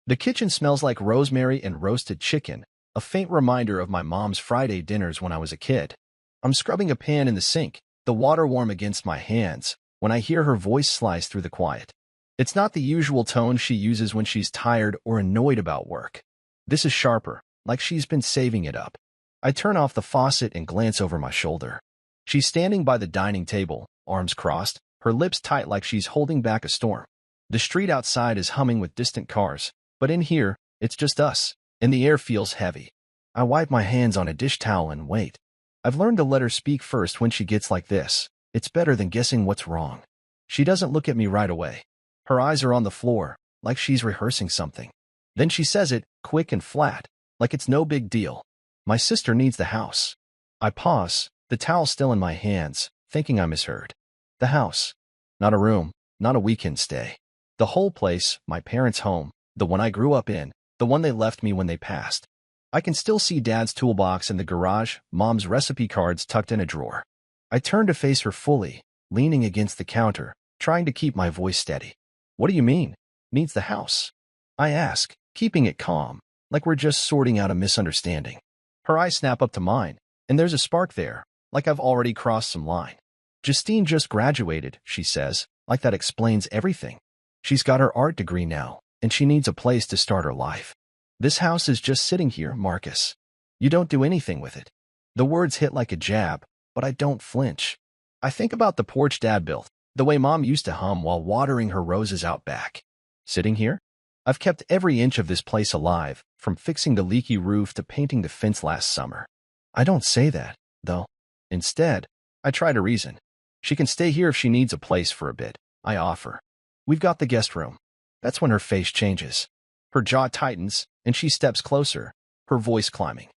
The kitchen smells like rosemary and roasted chicken, a faint reminder of my mom's Friday dinners when I was a kid. I'm scrubbing a pan in the sink, the water warm against my hands, when I hear her voice slice through the quiet. It's not the usual tone she uses when she's tired or annoyed about work. This is sharper, like she's been saving it up. I turn off the faucet and glance over my shoulder. She's standing by the dining table, arms crossed, her lips tight like she's holding back a storm. The street outside is humming with distant cars, but in here, it's just us, and the air feels heavy. I wipe my hands on a dish towel and wait. I've learned to let her speak first when she gets like this. It's better than guessing what's wrong. She doesn't look at me right away. Her eyes are on the floor, like she's rehearsing something. Then she says it, quick and flat, like it's no big deal. My sister needs the house. I pause, the towel still in my hands, thinking I misheard. The house. Not a room, not a weekend stay. The whole place, my parents' home, the one I grew up in, the one they left me when they passed. I can still see Dad's toolbox in the garage, Mom's recipe cards tucked in a drawer. I turn to face her fully, leaning against the counter, trying to keep my voice steady. What do you mean? Needs the house? I ask, keeping it calm, like we're just sorting out a misunderstanding. Her eyes snap up to mine, and there's a spark there, like I've already crossed some line. Justine just graduated, she says, like that explains everything. She's got her art degree now, and she needs a place to start her life. This house is just sitting here, Marcus. You don't do anything with it. The words hit like a jab, but I don't flinch. I think about the porch Dad built, the way Mom used to hum while watering her roses out back. Sitting here? I've kept every inch of this place alive, from fixing the leaky roof to painting the fence last summer. I don't say that, though. Instead, I try to reason. She can stay here if she needs a place for a bit, I offer. We've got the guest room. That's when her face changes. Her jaw tightens, and she steps closer, her voice climbing.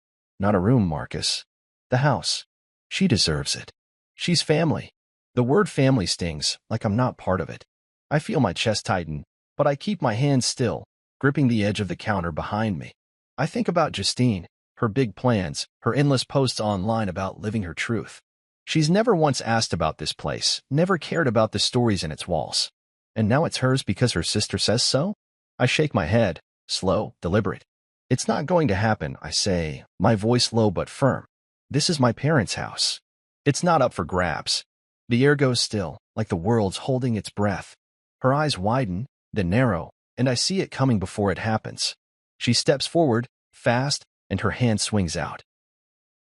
Not a room, Marcus. The house. She deserves it. She's family. The word family stings, like I'm not part of it. I feel my chest tighten, but I keep my hands still, gripping the edge of the counter behind me. I think about Justine, her big plans, her endless posts online about living her truth. She's never once asked about this place, never cared about the stories in its walls. And now it's hers because her sister says so? I shake my head, slow, deliberate. It's not going to happen, I say, my voice low but firm. This is my parents' house. It's not up for grabs. The air goes still, like the world's holding its breath. Her eyes widen, then narrow, and I see it coming before it happens. She steps forward, fast, and her hand swings out.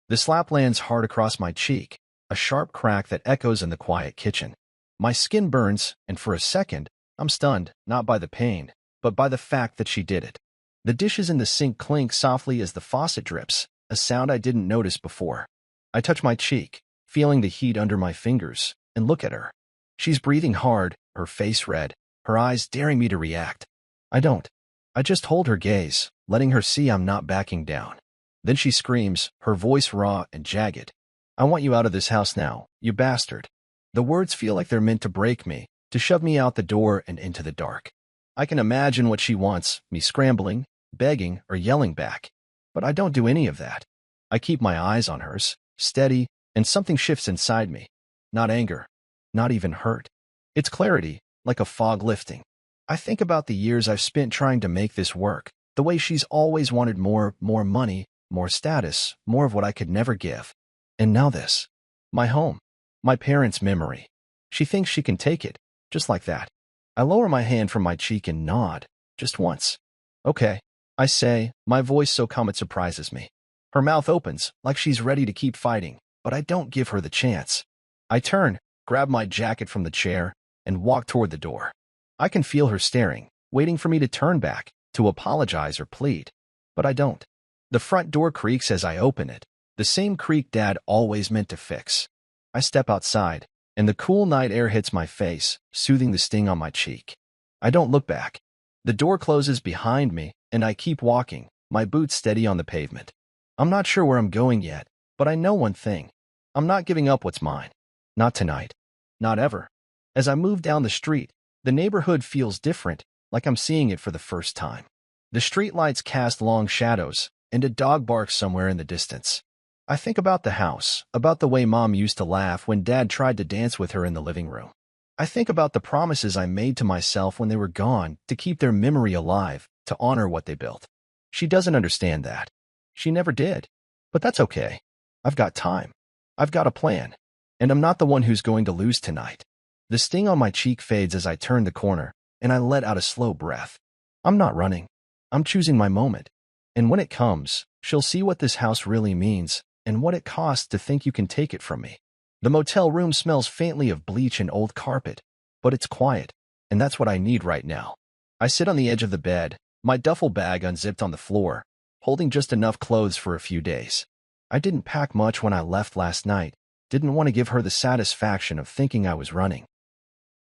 The slap lands hard across my cheek, a sharp crack that echoes in the quiet kitchen. My skin burns, and for a second, I'm stunned, not by the pain, but by the fact that she did it. The dishes in the sink clink softly as the faucet drips, a sound I didn't notice before. I touch my cheek, feeling the heat under my fingers, and look at her. She's breathing hard, her face red, her eyes daring me to react. I don't. I just hold her gaze, letting her see I'm not backing down. Then she screams, her voice raw and jagged. I want you out of this house now, you bastard. The words feel like they're meant to break me, to shove me out the door and into the dark. I can imagine what she wants, me scrambling, begging, or yelling back. But I don't do any of that. I keep my eyes on hers, steady, and something shifts inside me. Not anger, not even hurt. It's clarity, like a fog lifting. I think about the years I've spent trying to make this work, the way she's always wanted more money, more status, more of what I could never give. And now this. My home. My parents' memory. She thinks she can take it, just like that. I lower my hand from my cheek and nod, just once. Okay, I say, my voice so calm it surprises me. Her mouth opens, like she's ready to keep fighting, but I don't give her the chance. I turn, grab my jacket from the chair, and walk toward the door. I can feel her staring, waiting for me to turn back, to apologize or plead. But I don't. The front door creaks as I open it, the same creak Dad always meant to fix. I step outside, and the cool night air hits my face, soothing the sting on my cheek. I don't look back. The door closes behind me, and I keep walking, my boots steady on the pavement. I'm not sure where I'm going yet, but I know one thing. I'm not giving up what's mine. Not tonight. Not ever. As I move down the street, the neighborhood feels different, like I'm seeing it for the first time. The streetlights cast long shadows, and a dog barks somewhere in the distance. I think about the house, about the way Mom used to laugh when Dad tried to dance with her in the living room. I think about the promises I made to myself when they were gone, to keep their memory alive, to honor what they built. She doesn't understand that. She never did. But that's okay. I've got time. I've got a plan. And I'm not the one who's going to lose tonight. The sting on my cheek fades as I turn the corner, and I let out a slow breath. I'm not running. I'm choosing my moment. And when it comes, she'll see what this house really means and what it costs to think you can take it from me. The motel room smells faintly of bleach and old carpet, but it's quiet, and that's what I need right now. I sit on the edge of the bed, my duffel bag unzipped on the floor, holding just enough clothes for a few days. I didn't pack much when I left last night, didn't want to give her the satisfaction of thinking I was running.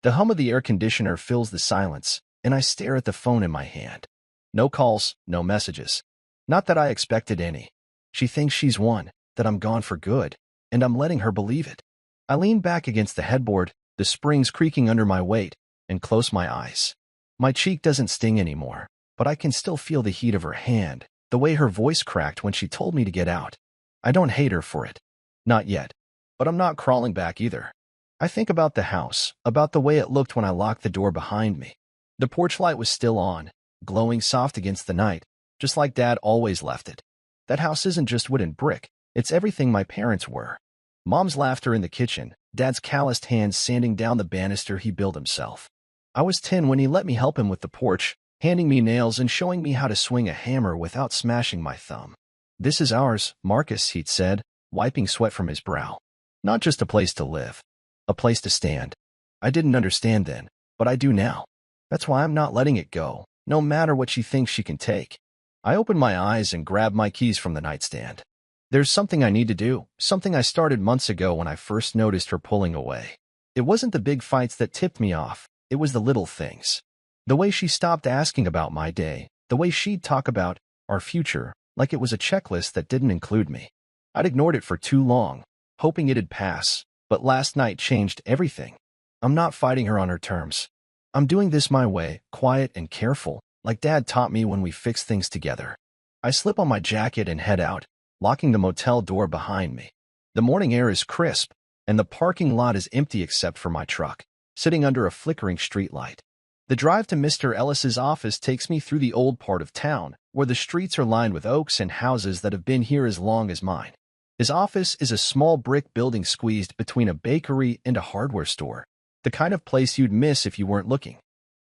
The hum of the air conditioner fills the silence, and I stare at the phone in my hand. No calls, no messages. Not that I expected any. She thinks she's won, that I'm gone for good, and I'm letting her believe it. I lean back against the headboard, the springs creaking under my weight, and close my eyes. My cheek doesn't sting anymore, but I can still feel the heat of her hand, the way her voice cracked when she told me to get out. I don't hate her for it. Not yet. But I'm not crawling back either. I think about the house, about the way it looked when I locked the door behind me. The porch light was still on, glowing soft against the night, just like Dad always left it. That house isn't just wood and brick, it's everything my parents were. Mom's laughter in the kitchen, Dad's calloused hands sanding down the banister he built himself. I was 10 when he let me help him with the porch, handing me nails and showing me how to swing a hammer without smashing my thumb. This is ours, Marcus, he'd said, wiping sweat from his brow. Not just a place to live, a place to stand. I didn't understand then, but I do now. That's why I'm not letting it go, no matter what she thinks she can take. I open my eyes and grab my keys from the nightstand. There's something I need to do, something I started months ago when I first noticed her pulling away. It wasn't the big fights that tipped me off, it was the little things. The way she stopped asking about my day, the way she'd talk about our future, like it was a checklist that didn't include me. I'd ignored it for too long, hoping it'd pass, but last night changed everything. I'm not fighting her on her terms. I'm doing this my way, quiet and careful, like Dad taught me when we fixed things together. I slip on my jacket and head out, locking the motel door behind me. The morning air is crisp, and the parking lot is empty except for my truck, sitting under a flickering streetlight. The drive to Mr. Ellis's office takes me through the old part of town, where the streets are lined with oaks and houses that have been here as long as mine. His office is a small brick building squeezed between a bakery and a hardware store, the kind of place you'd miss if you weren't looking.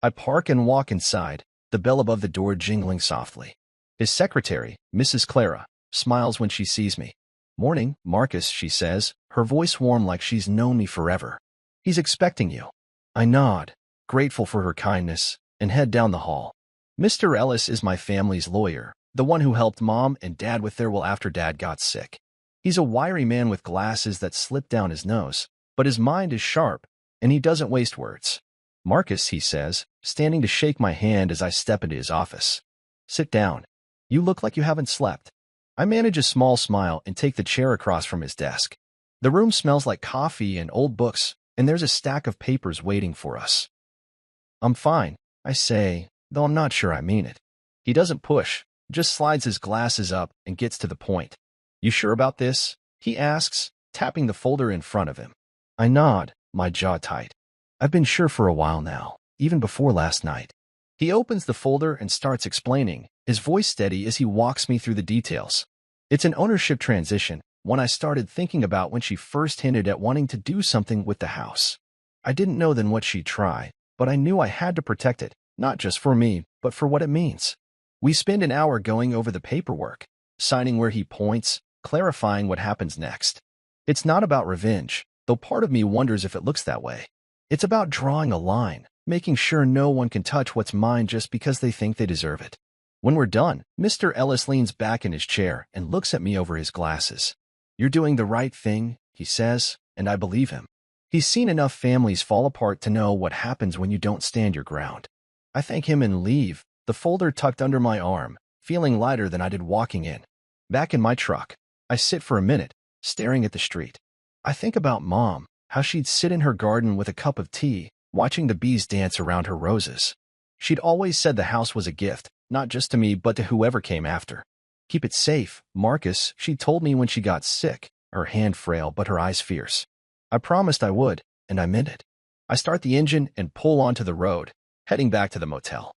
I park and walk inside, the bell above the door jingling softly. His secretary, Mrs. Clara, smiles when she sees me. "Morning, Marcus," she says, her voice warm like she's known me forever. "He's expecting you." I nod, grateful for her kindness, and head down the hall. Mr. Ellis is my family's lawyer, the one who helped Mom and Dad with their will after Dad got sick. He's a wiry man with glasses that slip down his nose, but his mind is sharp, and he doesn't waste words. "Marcus," he says, standing to shake my hand as I step into his office. "Sit down. You look like you haven't slept." I manage a small smile and take the chair across from his desk. The room smells like coffee and old books, and there's a stack of papers waiting for us. "I'm fine," I say, though I'm not sure I mean it. He doesn't push, just slides his glasses up and gets to the point. "You sure about this?" he asks, tapping the folder in front of him. I nod, my jaw tight. I've been sure for a while now, even before last night. He opens the folder and starts explaining, his voice steady as he walks me through the details. It's an ownership transition, one I started thinking about when she first hinted at wanting to do something with the house. I didn't know then what she'd try, but I knew I had to protect it, not just for me, but for what it means. We spend an hour going over the paperwork, signing where he points, clarifying what happens next. It's not about revenge, though part of me wonders if it looks that way. It's about drawing a line, making sure no one can touch what's mine just because they think they deserve it. When we're done, Mr. Ellis leans back in his chair and looks at me over his glasses. "You're doing the right thing," he says, and I believe him. He's seen enough families fall apart to know what happens when you don't stand your ground. I thank him and leave, the folder tucked under my arm, feeling lighter than I did walking in. Back in my truck, I sit for a minute, staring at the street. I think about Mom, how she'd sit in her garden with a cup of tea, watching the bees dance around her roses. She'd always said the house was a gift, not just to me but to whoever came after. "Keep it safe, Marcus," she told me when she got sick, her hand frail but her eyes fierce. I promised I would, and I meant it. I start the engine and pull onto the road, heading back to the motel.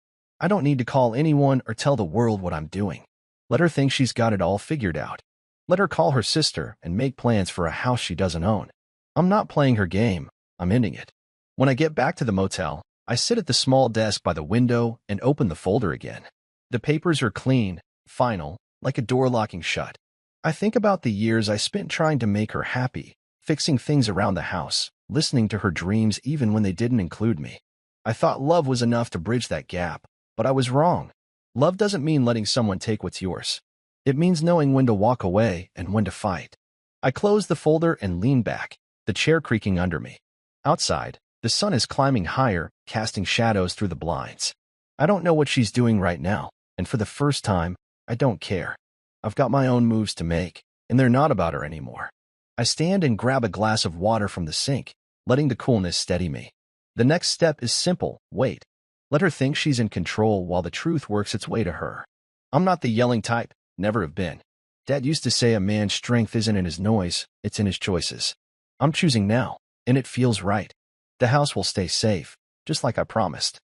I don't need to call anyone or tell the world what I'm doing. Let her think she's got it all figured out. Let her call her sister and make plans for a house she doesn't own. I'm not playing her game. I'm ending it. When I get back to the motel, I sit at the small desk by the window and open the folder again. The papers are clean, final, like a door locking shut. I think about the years I spent trying to make her happy, fixing things around the house, listening to her dreams even when they didn't include me. I thought love was enough to bridge that gap, but I was wrong. Love doesn't mean letting someone take what's yours. It means knowing when to walk away and when to fight. I close the folder and lean back, the chair creaking under me. Outside, the sun is climbing higher, casting shadows through the blinds. I don't know what she's doing right now, and for the first time, I don't care. I've got my own moves to make, and they're not about her anymore. I stand and grab a glass of water from the sink, letting the coolness steady me. The next step is simple: wait. Let her think she's in control while the truth works its way to her. I'm not the yelling type, never have been. Dad used to say a man's strength isn't in his noise, it's in his choices. I'm choosing now, and it feels right. The house will stay safe, just like I promised.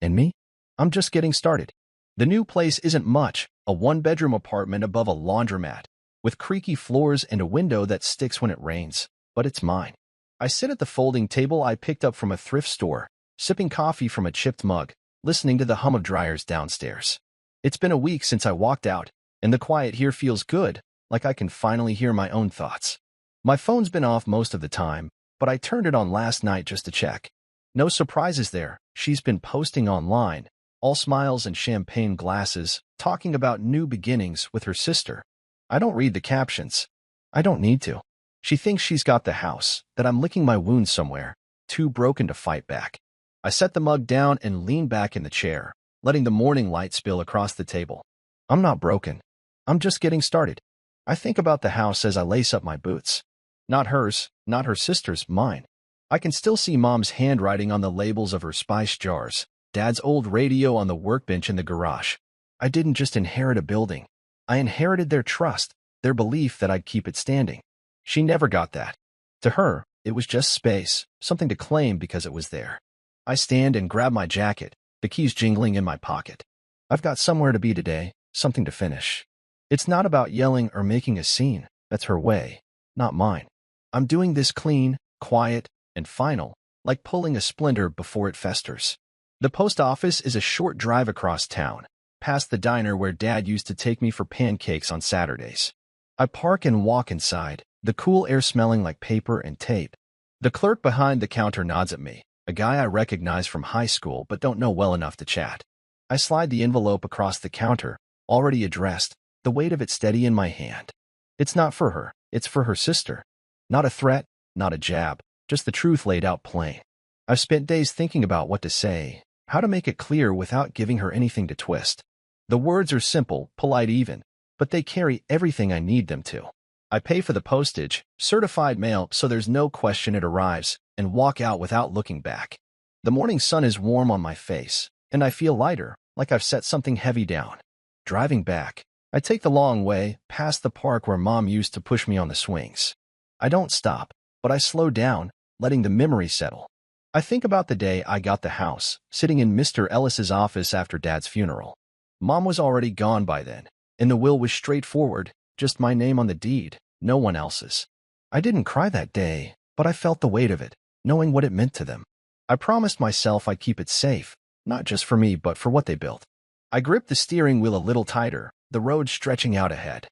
And me? I'm just getting started. The new place isn't much, a one-bedroom apartment above a laundromat, with creaky floors and a window that sticks when it rains, but it's mine. I sit at the folding table I picked up from a thrift store, sipping coffee from a chipped mug, listening to the hum of dryers downstairs. It's been a week since I walked out, and the quiet here feels good, like I can finally hear my own thoughts. My phone's been off most of the time, but I turned it on last night just to check. No surprises there. She's been posting online, all smiles and champagne glasses, talking about new beginnings with her sister. I don't read the captions. I don't need to. She thinks she's got the house, that I'm licking my wounds somewhere, too broken to fight back. I set the mug down and lean back in the chair, letting the morning light spill across the table. I'm not broken. I'm just getting started. I think about the house as I lace up my boots. Not hers, not her sister's, mine. I can still see Mom's handwriting on the labels of her spice jars, Dad's old radio on the workbench in the garage. I didn't just inherit a building. I inherited their trust, their belief that I'd keep it standing. She never got that. To her, it was just space, something to claim because it was there. I stand and grab my jacket, the keys jingling in my pocket. I've got somewhere to be today, something to finish. It's not about yelling or making a scene. That's her way, not mine. I'm doing this clean, quiet, and final, like pulling a splinter before it festers. The post office is a short drive across town, past the diner where Dad used to take me for pancakes on Saturdays. I park and walk inside, the cool air smelling like paper and tape. The clerk behind the counter nods at me, a guy I recognize from high school but don't know well enough to chat. I slide the envelope across the counter, already addressed, the weight of it steady in my hand. It's not for her, it's for her sister. Not a threat, not a jab, just the truth laid out plain. I've spent days thinking about what to say, how to make it clear without giving her anything to twist. The words are simple, polite even, but they carry everything I need them to. I pay for the postage, certified mail so there's no question it arrives, and walk out without looking back. The morning sun is warm on my face, and I feel lighter, like I've set something heavy down. Driving back, I take the long way, past the park where Mom used to push me on the swings. I don't stop, but I slow down, letting the memory settle. I think about the day I got the house, sitting in Mr. Ellis's office after Dad's funeral. Mom was already gone by then, and the will was straightforward, just my name on the deed, no one else's. I didn't cry that day, but I felt the weight of it, knowing what it meant to them. I promised myself I'd keep it safe, not just for me but for what they built. I gripped the steering wheel a little tighter, the road stretching out ahead.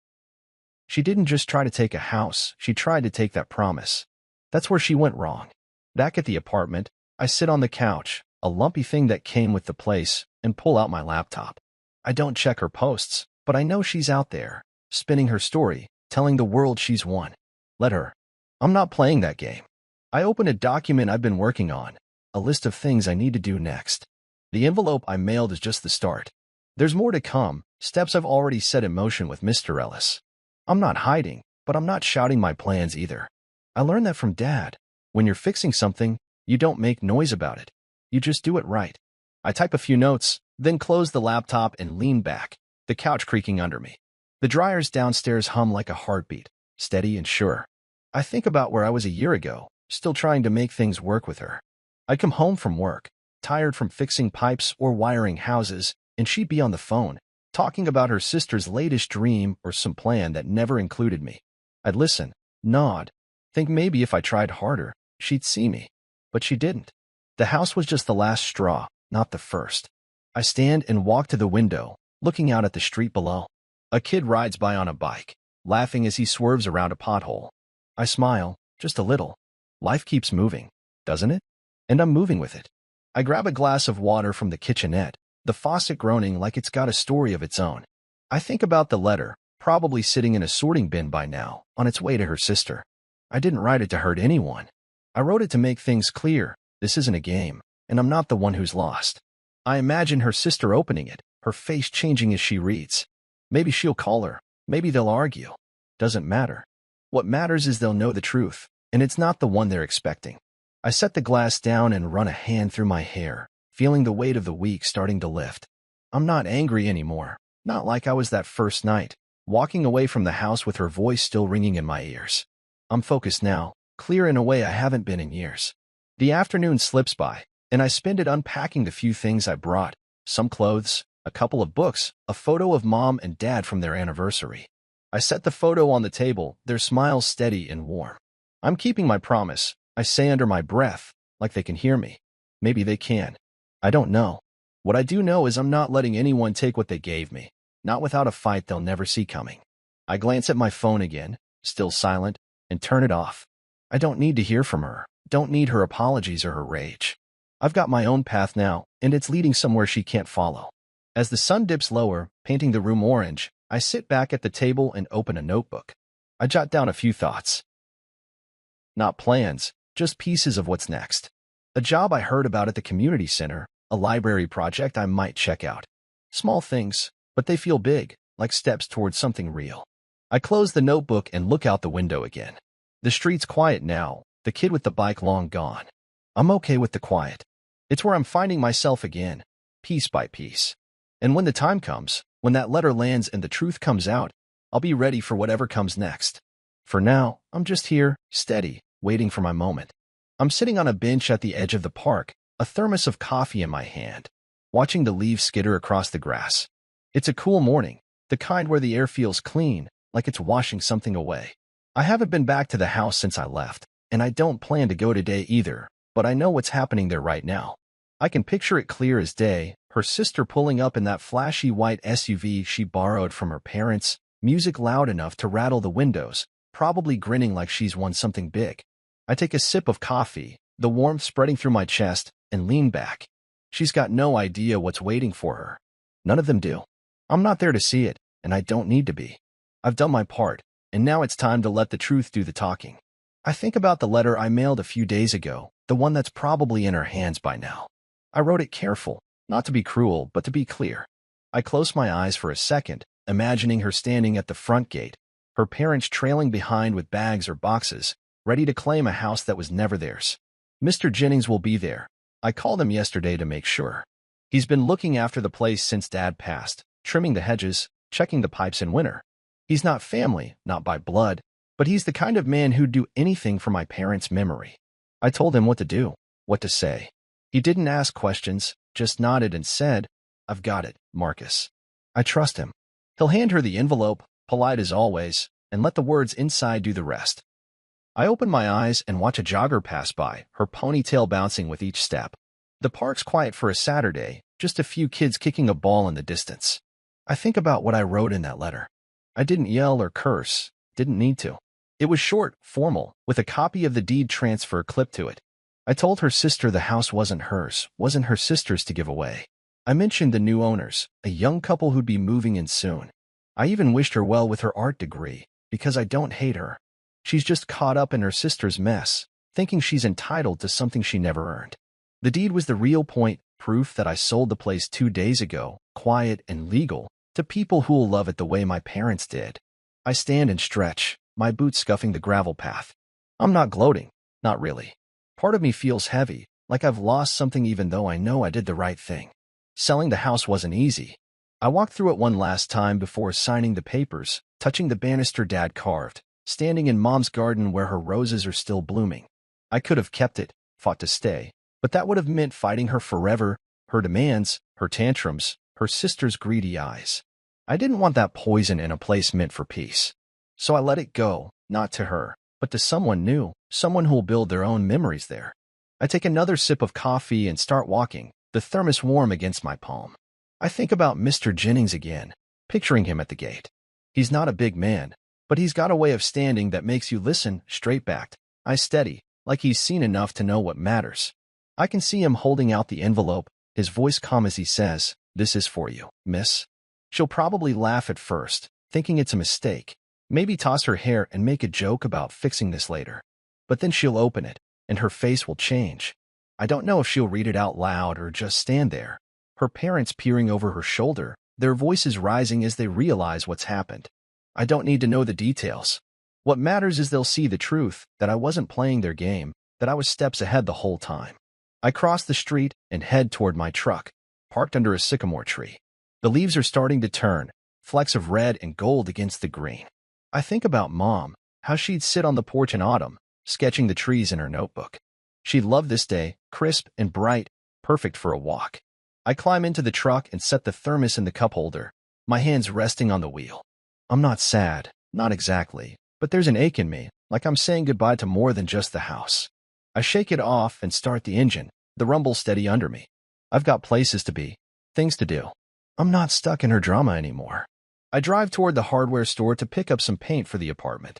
She didn't just try to take a house, she tried to take that promise. That's where she went wrong. Back at the apartment, I sit on the couch, a lumpy thing that came with the place, and pull out my laptop. I don't check her posts, but I know she's out there, spinning her story, telling the world she's won. Let her. I'm not playing that game. I open a document I've been working on, a list of things I need to do next. The envelope I mailed is just the start. There's more to come, steps I've already set in motion with Mr. Ellis. I'm not hiding, but I'm not shouting my plans either. I learned that from Dad. When you're fixing something, you don't make noise about it. You just do it right. I type a few notes, then close the laptop and lean back, the couch creaking under me. The dryers downstairs hum like a heartbeat, steady and sure. I think about where I was a year ago, still trying to make things work with her. I'd come home from work, tired from fixing pipes or wiring houses, and she'd be on the phone, talking about her sister's latest dream or some plan that never included me. I'd listen, nod, think maybe if I tried harder, she'd see me. But she didn't. The house was just the last straw, not the first. I stand and walk to the window, looking out at the street below. A kid rides by on a bike, laughing as he swerves around a pothole. I smile, just a little. Life keeps moving, doesn't it? And I'm moving with it. I grab a glass of water from the kitchenette, the faucet groaning like it's got a story of its own. I think about the letter, probably sitting in a sorting bin by now, on its way to her sister. I didn't write it to hurt anyone. I wrote it to make things clear. This isn't a game, and I'm not the one who's lost. I imagine her sister opening it, her face changing as she reads. Maybe she'll call her. Maybe they'll argue. Doesn't matter. What matters is they'll know the truth, and it's not the one they're expecting. I set the glass down and run a hand through my hair, feeling the weight of the week starting to lift. I'm not angry anymore, not like I was that first night, walking away from the house with her voice still ringing in my ears. I'm focused now, clear in a way I haven't been in years. The afternoon slips by, and I spend it unpacking the few things I brought, some clothes, a couple of books, a photo of Mom and Dad from their anniversary. I set the photo on the table, their smiles steady and warm. I'm keeping my promise, I say under my breath, like they can hear me. Maybe they can. I don't know. What I do know is I'm not letting anyone take what they gave me, not without a fight they'll never see coming. I glance at my phone again, still silent, and turn it off. I don't need to hear from her, don't need her apologies or her rage. I've got my own path now, and it's leading somewhere she can't follow. As the sun dips lower, painting the room orange, I sit back at the table and open a notebook. I jot down a few thoughts. Not plans, just pieces of what's next. A job I heard about at the community center, a library project I might check out. Small things, but they feel big, like steps towards something real. I close the notebook and look out the window again. The street's quiet now, the kid with the bike long gone. I'm okay with the quiet. It's where I'm finding myself again, piece by piece. And when the time comes, when that letter lands and the truth comes out, I'll be ready for whatever comes next. For now, I'm just here, steady, waiting for my moment. I'm sitting on a bench at the edge of the park, a thermos of coffee in my hand, watching the leaves skitter across the grass. It's a cool morning, the kind where the air feels clean, like it's washing something away. I haven't been back to the house since I left, and I don't plan to go today either, but I know what's happening there right now. I can picture it clear as day, her sister pulling up in that flashy white SUV she borrowed from her parents, music loud enough to rattle the windows, probably grinning like she's won something big. I take a sip of coffee, the warmth spreading through my chest, and lean back. She's got no idea what's waiting for her. None of them do. I'm not there to see it, and I don't need to be. I've done my part, and now it's time to let the truth do the talking. I think about the letter I mailed a few days ago, the one that's probably in her hands by now. I wrote it careful, not to be cruel, but to be clear. I close my eyes for a second, imagining her standing at the front gate, her parents trailing behind with bags or boxes, ready to claim a house that was never theirs. Mr. Jennings will be there. I called him yesterday to make sure. He's been looking after the place since Dad passed, trimming the hedges, checking the pipes in winter. He's not family, not by blood, but he's the kind of man who'd do anything for my parents' memory. I told him what to do, what to say. He didn't ask questions, just nodded and said, "I've got it, Marcus." I trust him. He'll hand her the envelope, polite as always, and let the words inside do the rest. I open my eyes and watch a jogger pass by, her ponytail bouncing with each step. The park's quiet for a Saturday, just a few kids kicking a ball in the distance. I think about what I wrote in that letter. I didn't yell or curse, didn't need to. It was short, formal, with a copy of the deed transfer clipped to it. I told her sister the house wasn't hers, wasn't her sister's to give away. I mentioned the new owners, a young couple who'd be moving in soon. I even wished her well with her art degree, because I don't hate her. She's just caught up in her sister's mess, thinking she's entitled to something she never earned. The deed was the real point, proof that I sold the place 2 days ago, quiet and legal, to people who'll love it the way my parents did. I stand and stretch, my boots scuffing the gravel path. I'm not gloating, not really. Part of me feels heavy, like I've lost something even though I know I did the right thing. Selling the house wasn't easy. I walked through it one last time before signing the papers, touching the banister Dad carved, standing in Mom's garden where her roses are still blooming. I could have kept it, fought to stay, But that would have meant fighting her forever, her demands, her tantrums, her sister's greedy eyes. I didn't want that poison in a place meant for peace. So I let it go, not to her, but to someone new, someone who'll build their own memories there. I take another sip of coffee and start walking, the thermos warm against my palm. I think about Mr. Jennings again, picturing him at the gate. He's not a big man, but he's got a way of standing that makes you listen straight-backed, eyes steady, like he's seen enough to know what matters. I can see him holding out the envelope, his voice calm as he says, "This is for you, miss." She'll probably laugh at first, thinking it's a mistake, maybe toss her hair and make a joke about fixing this later. But then she'll open it, and her face will change. I don't know if she'll read it out loud or just stand there, her parents peering over her shoulder, their voices rising as they realize what's happened. I don't need to know the details. What matters is they'll see the truth, that I wasn't playing their game, that I was steps ahead the whole time. I cross the street and head toward my truck, parked under a sycamore tree. The leaves are starting to turn, flecks of red and gold against the green. I think about Mom, how she'd sit on the porch in autumn, sketching the trees in her notebook. She'd love this day, crisp and bright, perfect for a walk. I climb into the truck and set the thermos in the cup holder, my hands resting on the wheel. I'm not sad, not exactly, but there's an ache in me, like I'm saying goodbye to more than just the house. I shake it off and start the engine, the rumble steady under me. I've got places to be, things to do. I'm not stuck in her drama anymore. I drive toward the hardware store to pick up some paint for the apartment.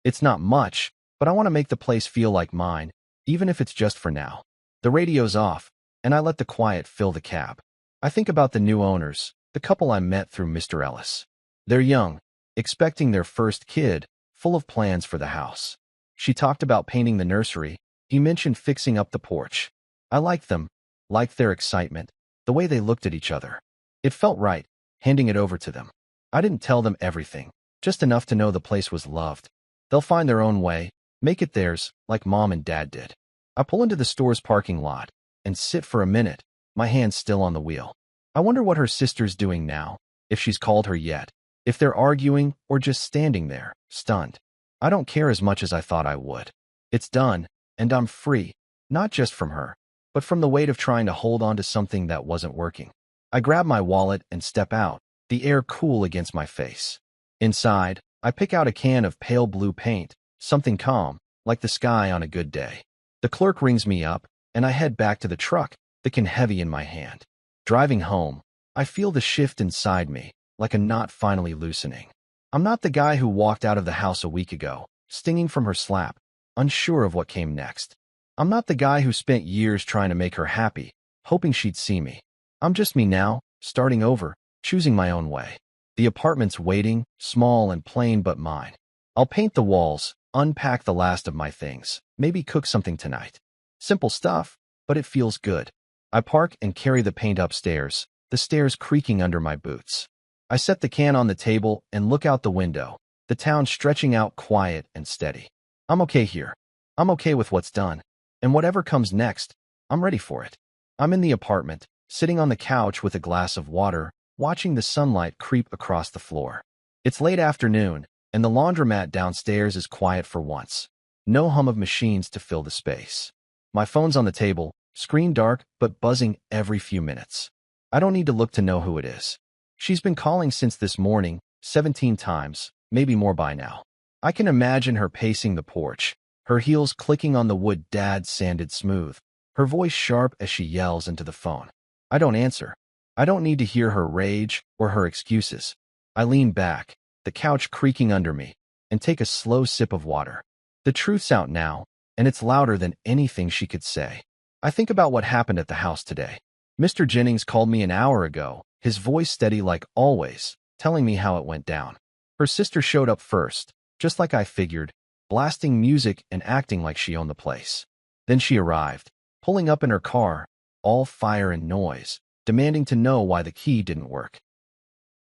It's not much, but I want to make the place feel like mine, even if it's just for now. The radio's off, and I let the quiet fill the cab. I think about the new owners, the couple I met through Mr. Ellis. They're young, expecting their first kid, full of plans for the house. She talked about painting the nursery. He mentioned fixing up the porch. I liked them, liked their excitement, the way they looked at each other. It felt right, handing it over to them. I didn't tell them everything, just enough to know the place was loved. They'll find their own way, make it theirs, like Mom and Dad did. I pull into the store's parking lot and sit for a minute, my hands still on the wheel. I wonder what her sister's doing now, if she's called her yet, if they're arguing or just standing there, stunned. I don't care as much as I thought I would. It's done, and I'm free, not just from her, but from the weight of trying to hold on to something that wasn't working. I grab my wallet and step out, the air cool against my face. Inside, I pick out a can of pale blue paint, something calm, like the sky on a good day. The clerk rings me up, and I head back to the truck, the can heavy in my hand. Driving home, I feel the shift inside me, like a knot finally loosening. I'm not the guy who walked out of the house a week ago, stinging from her slap, unsure of what came next. I'm not the guy who spent years trying to make her happy, hoping she'd see me. I'm just me now, starting over, choosing my own way. The apartment's waiting, small and plain but mine. I'll paint the walls, unpack the last of my things, maybe cook something tonight. Simple stuff, but it feels good. I park and carry the paint upstairs, the stairs creaking under my boots. I set the can on the table and look out the window, the town stretching out quiet and steady. I'm okay here. I'm okay with what's done. And whatever comes next, I'm ready for it. I'm in the apartment, sitting on the couch with a glass of water, watching the sunlight creep across the floor. It's late afternoon, and the laundromat downstairs is quiet for once. No hum of machines to fill the space. My phone's on the table, screen dark but buzzing every few minutes. I don't need to look to know who it is. She's been calling since this morning, 17 times, maybe more by now. I can imagine her pacing the porch, her heels clicking on the wood Dad sanded smooth, her voice sharp as she yells into the phone. I don't answer. I don't need to hear her rage or her excuses. I lean back, the couch creaking under me, and take a slow sip of water. The truth's out now, and it's louder than anything she could say. I think about what happened at the house today. Mr. Jennings called me an hour ago, his voice steady like always, telling me how it went down. Her sister showed up first, just like I figured, blasting music and acting like she owned the place. Then she arrived, pulling up in her car, all fire and noise, demanding to know why the key didn't work.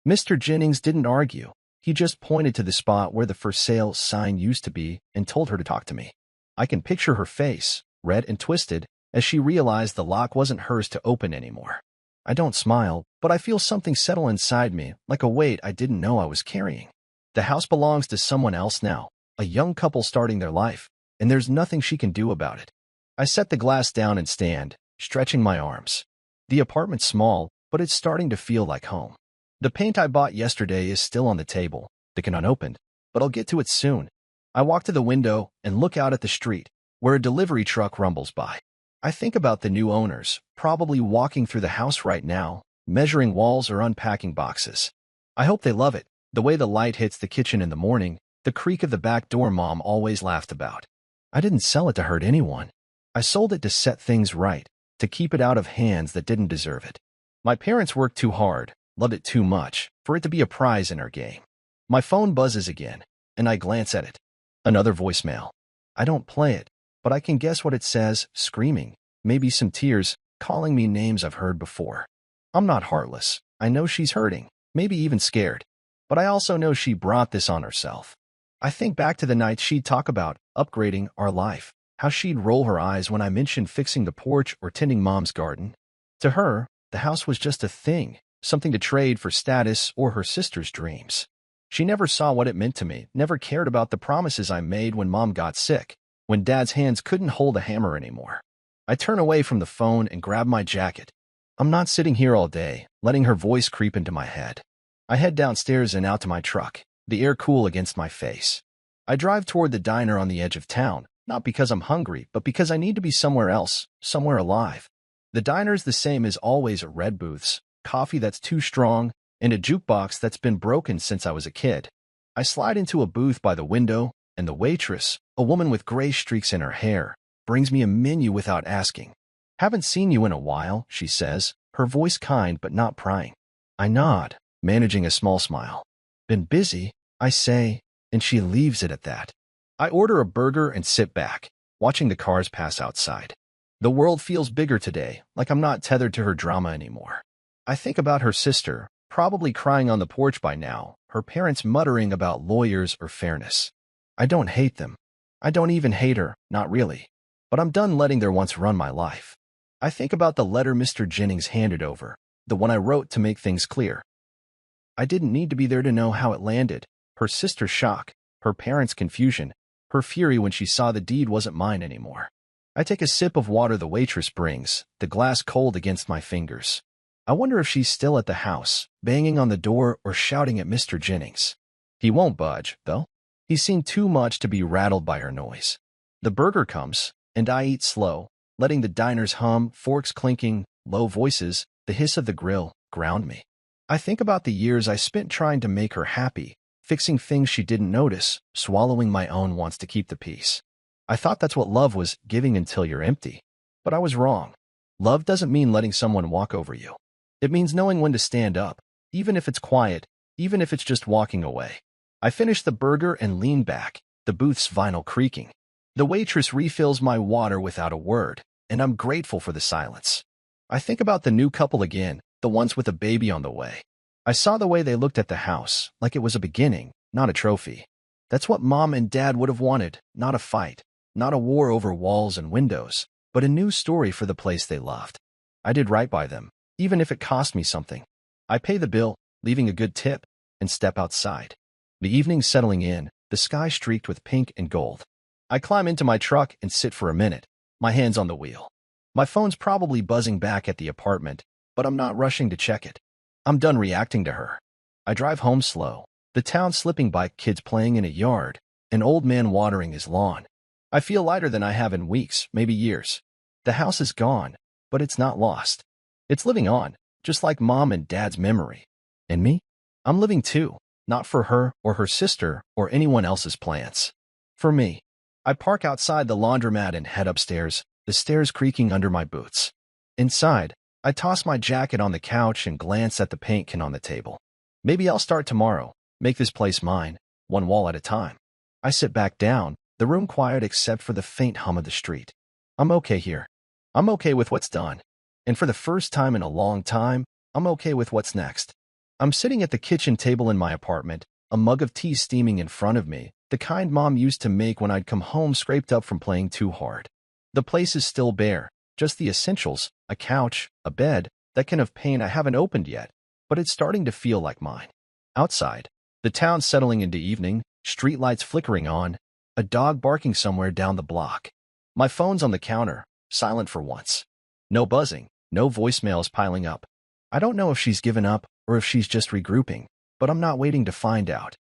Mr. Jennings didn't argue. He just pointed to the spot where the for sale sign used to be and told her to talk to me. I can picture her face, red and twisted, as she realized the lock wasn't hers to open anymore. I don't smile, but I feel something settle inside me, like a weight I didn't know I was carrying. The house belongs to someone else now, a young couple starting their life, and there's nothing she can do about it. I set the glass down and stand, stretching my arms. The apartment's small, but it's starting to feel like home. The paint I bought yesterday is still on the table, thick unopened, but I'll get to it soon. I walk to the window and look out at the street, where a delivery truck rumbles by. I think about the new owners, probably walking through the house right now, measuring walls or unpacking boxes. I hope they love it, the way the light hits the kitchen in the morning, the creak of the back door Mom always laughed about. I didn't sell it to hurt anyone. I sold it to set things right, to keep it out of hands that didn't deserve it. My parents worked too hard, loved it too much, for it to be a prize in our game. My phone buzzes again, and I glance at it. Another voicemail. I don't play it, but I can guess what it says, screaming, maybe some tears, calling me names I've heard before. I'm not heartless. I know she's hurting, maybe even scared. But I also know she brought this on herself. I think back to the nights she'd talk about upgrading our life, how she'd roll her eyes when I mentioned fixing the porch or tending Mom's garden. To her, the house was just a thing, something to trade for status or her sister's dreams. She never saw what it meant to me, never cared about the promises I made when Mom got sick, when Dad's hands couldn't hold a hammer anymore. I turn away from the phone and grab my jacket. I'm not sitting here all day, letting her voice creep into my head. I head downstairs and out to my truck, the air cool against my face. I drive toward the diner on the edge of town, not because I'm hungry, but because I need to be somewhere else, somewhere alive. The diner's the same as always at Red Booth's, coffee that's too strong, and a jukebox that's been broken since I was a kid. I slide into a booth by the window, and the waitress, a woman with gray streaks in her hair, brings me a menu without asking. Haven't seen you in a while, she says, her voice kind but not prying. I nod, managing a small smile. Been busy, I say, and she leaves it at that. I order a burger and sit back, watching the cars pass outside. The world feels bigger today, like I'm not tethered to her drama anymore. I think about her sister, probably crying on the porch by now, her parents muttering about lawyers or fairness. I don't hate them. I don't even hate her, not really. But I'm done letting their wants run my life. I think about the letter Mr. Jennings handed over, the one I wrote to make things clear. I didn't need to be there to know how it landed. Her sister's shock, her parents' confusion, her fury when she saw the deed wasn't mine anymore. I take a sip of water the waitress brings, the glass cold against my fingers. I wonder if she's still at the house, banging on the door or shouting at Mr. Jennings. He won't budge, though. He's seen too much to be rattled by her noise. The burger comes, and I eat slow, letting the diner's hum, forks clinking, low voices, the hiss of the grill, ground me. I think about the years I spent trying to make her happy, fixing things she didn't notice, swallowing my own wants to keep the peace. I thought that's what love was, giving until you're empty. But I was wrong. Love doesn't mean letting someone walk over you. It means knowing when to stand up, even if it's quiet, even if it's just walking away. I finish the burger and lean back, the booth's vinyl creaking. The waitress refills my water without a word, and I'm grateful for the silence. I think about the new couple again, the ones with a baby on the way. I saw the way they looked at the house, like it was a beginning, not a trophy. That's what Mom and Dad would have wanted, not a fight, not a war over walls and windows, but a new story for the place they loved. I did right by them, even if it cost me something. I pay the bill, leaving a good tip, and step outside. The evening's settling in, the sky streaked with pink and gold. I climb into my truck and sit for a minute, my hands on the wheel. My phone's probably buzzing back at the apartment, but I'm not rushing to check it. I'm done reacting to her. I drive home slow, the town slipping by, kids playing in a yard, an old man watering his lawn. I feel lighter than I have in weeks, maybe years. The house is gone, but it's not lost. It's living on, just like Mom and Dad's memory. And me? I'm living too, not for her or her sister or anyone else's plans. For me. I park outside the laundromat and head upstairs, the stairs creaking under my boots. Inside, I toss my jacket on the couch and glance at the paint can on the table. Maybe I'll start tomorrow, make this place mine, one wall at a time. I sit back down, the room quiet except for the faint hum of the street. I'm okay here. I'm okay with what's done. And for the first time in a long time, I'm okay with what's next. I'm sitting at the kitchen table in my apartment, a mug of tea steaming in front of me, the kind Mom used to make when I'd come home scraped up from playing too hard. The place is still bare, just the essentials, a couch, a bed, that can of paint I haven't opened yet, but it's starting to feel like mine. Outside, the town's settling into evening, streetlights flickering on, a dog barking somewhere down the block. My phone's on the counter, silent for once. No buzzing, no voicemails piling up. I don't know if she's given up or if she's just regrouping, but I'm not waiting to find out.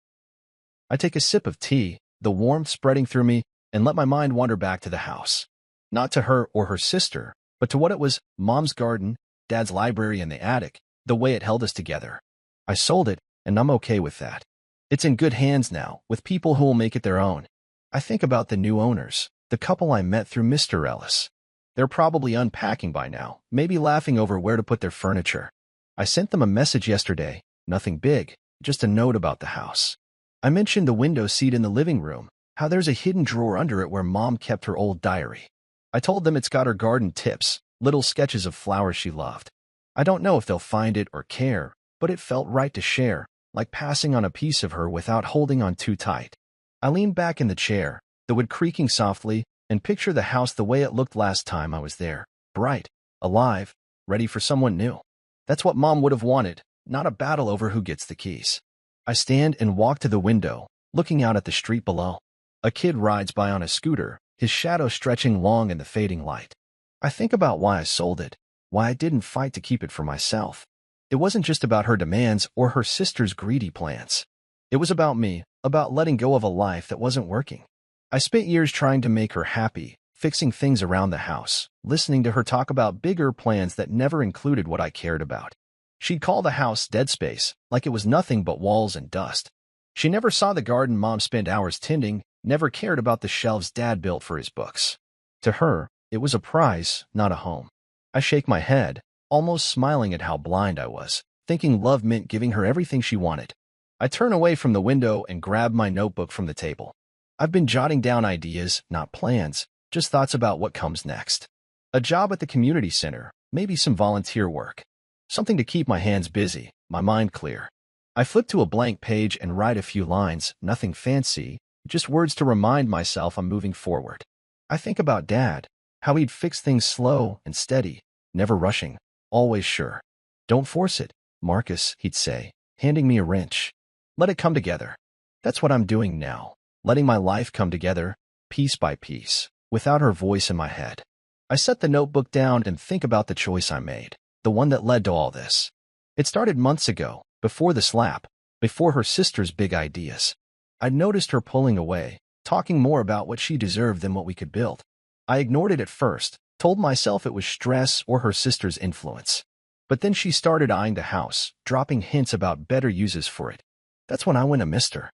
I take a sip of tea, the warmth spreading through me, and let my mind wander back to the house. Not to her or her sister, but to what it was: Mom's garden, Dad's library in the attic, the way it held us together. I sold it, and I'm okay with that. It's in good hands now, with people who will make it their own. I think about the new owners, the couple I met through Mr. Ellis. They're probably unpacking by now, maybe laughing over where to put their furniture. I sent them a message yesterday, nothing big, just a note about the house. I mentioned the window seat in the living room, how there's a hidden drawer under it where Mom kept her old diary. I told them it's got her garden tips, little sketches of flowers she loved. I don't know if they'll find it or care, but it felt right to share, like passing on a piece of her without holding on too tight. I leaned back in the chair, the wood creaking softly, and picture the house the way it looked last time I was there, bright, alive, ready for someone new. That's what Mom would have wanted, not a battle over who gets the keys. I stand and walk to the window, looking out at the street below. A kid rides by on a scooter, his shadow stretching long in the fading light. I think about why I sold it, why I didn't fight to keep it for myself. It wasn't just about her demands or her sister's greedy plans. It was about me, about letting go of a life that wasn't working. I spent years trying to make her happy, fixing things around the house, listening to her talk about bigger plans that never included what I cared about. She'd call the house dead space, like it was nothing but walls and dust. She never saw the garden Mom spent hours tending, never cared about the shelves Dad built for his books. To her, it was a prize, not a home. I shake my head, almost smiling at how blind I was, thinking love meant giving her everything she wanted. I turn away from the window and grab my notebook from the table. I've been jotting down ideas, not plans, just thoughts about what comes next. A job at the community center, maybe some volunteer work. Something to keep my hands busy, my mind clear. I flip to a blank page and write a few lines, nothing fancy, just words to remind myself I'm moving forward. I think about Dad, how he'd fix things slow and steady, never rushing, always sure. Don't force it, Marcus, he'd say, handing me a wrench. Let it come together. That's what I'm doing now, letting my life come together, piece by piece, without her voice in my head. I set the notebook down and think about the choice I made, the one that led to all this. It started months ago, before the slap, before her sister's big ideas. I'd noticed her pulling away, talking more about what she deserved than what we could build. I ignored it at first, told myself it was stress or her sister's influence. But then she started eyeing the house, dropping hints about better uses for it. That's when I went to Mr.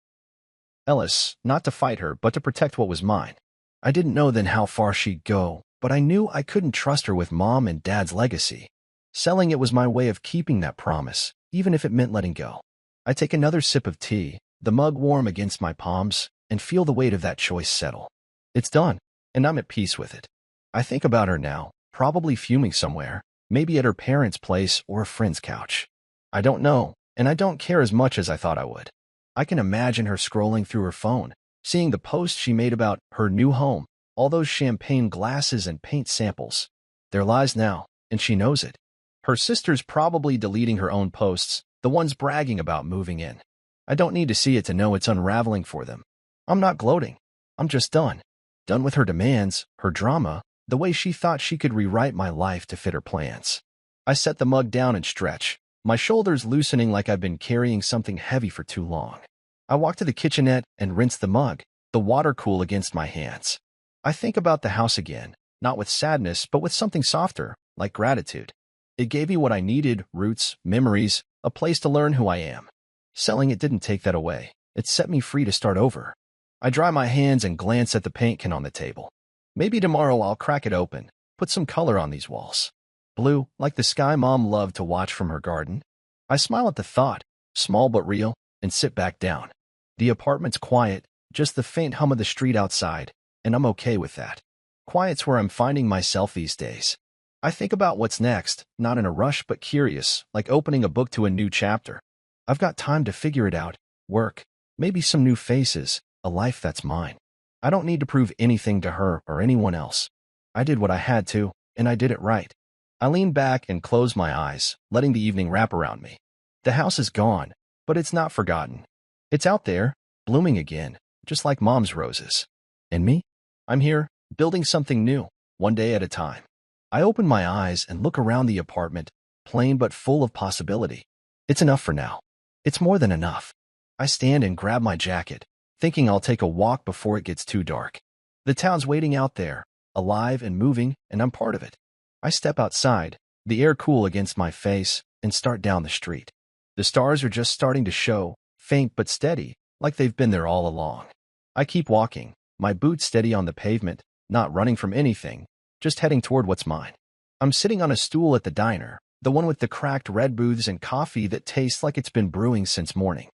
Ellis, not to fight her, but to protect what was mine. I didn't know then how far she'd go, but I knew I couldn't trust her with Mom and Dad's legacy. Selling it was my way of keeping that promise, even if it meant letting go. I take another sip of tea, the mug warm against my palms, and feel the weight of that choice settle. It's done, and I'm at peace with it. I think about her now, probably fuming somewhere, maybe at her parents' place or a friend's couch. I don't know, and I don't care as much as I thought I would. I can imagine her scrolling through her phone, seeing the posts she made about her new home, all those champagne glasses and paint samples. They're lies now, and she knows it. Her sister's probably deleting her own posts, the ones bragging about moving in. I don't need to see it to know it's unraveling for them. I'm not gloating. I'm just done. Done with her demands, her drama, the way she thought she could rewrite my life to fit her plans. I set the mug down and stretch, my shoulders loosening like I've been carrying something heavy for too long. I walk to the kitchenette and rinse the mug, the water cool against my hands. I think about the house again, not with sadness, but with something softer, like gratitude. It gave me what I needed: roots, memories, a place to learn who I am. Selling it didn't take that away. It set me free to start over. I dry my hands and glance at the paint can on the table. Maybe tomorrow I'll crack it open, put some color on these walls. Blue, like the sky Mom loved to watch from her garden. I smile at the thought, small but real, and sit back down. The apartment's quiet, just the faint hum of the street outside, and I'm okay with that. Quiet's where I'm finding myself these days. I think about what's next, not in a rush but curious, like opening a book to a new chapter. I've got time to figure it out, work, maybe some new faces, a life that's mine. I don't need to prove anything to her or anyone else. I did what I had to, and I did it right. I lean back and close my eyes, letting the evening wrap around me. The house is gone, but it's not forgotten. It's out there, blooming again, just like Mom's roses. And me? I'm here, building something new, one day at a time. I open my eyes and look around the apartment, plain but full of possibility. It's enough for now. It's more than enough. I stand and grab my jacket, thinking I'll take a walk before it gets too dark. The town's waiting out there, alive and moving, and I'm part of it. I step outside, the air cool against my face, and start down the street. The stars are just starting to show, faint but steady, like they've been there all along. I keep walking, my boots steady on the pavement, not running from anything, just heading toward what's mine. I'm sitting on a stool at the diner, the one with the cracked red booths and coffee that tastes like it's been brewing since morning.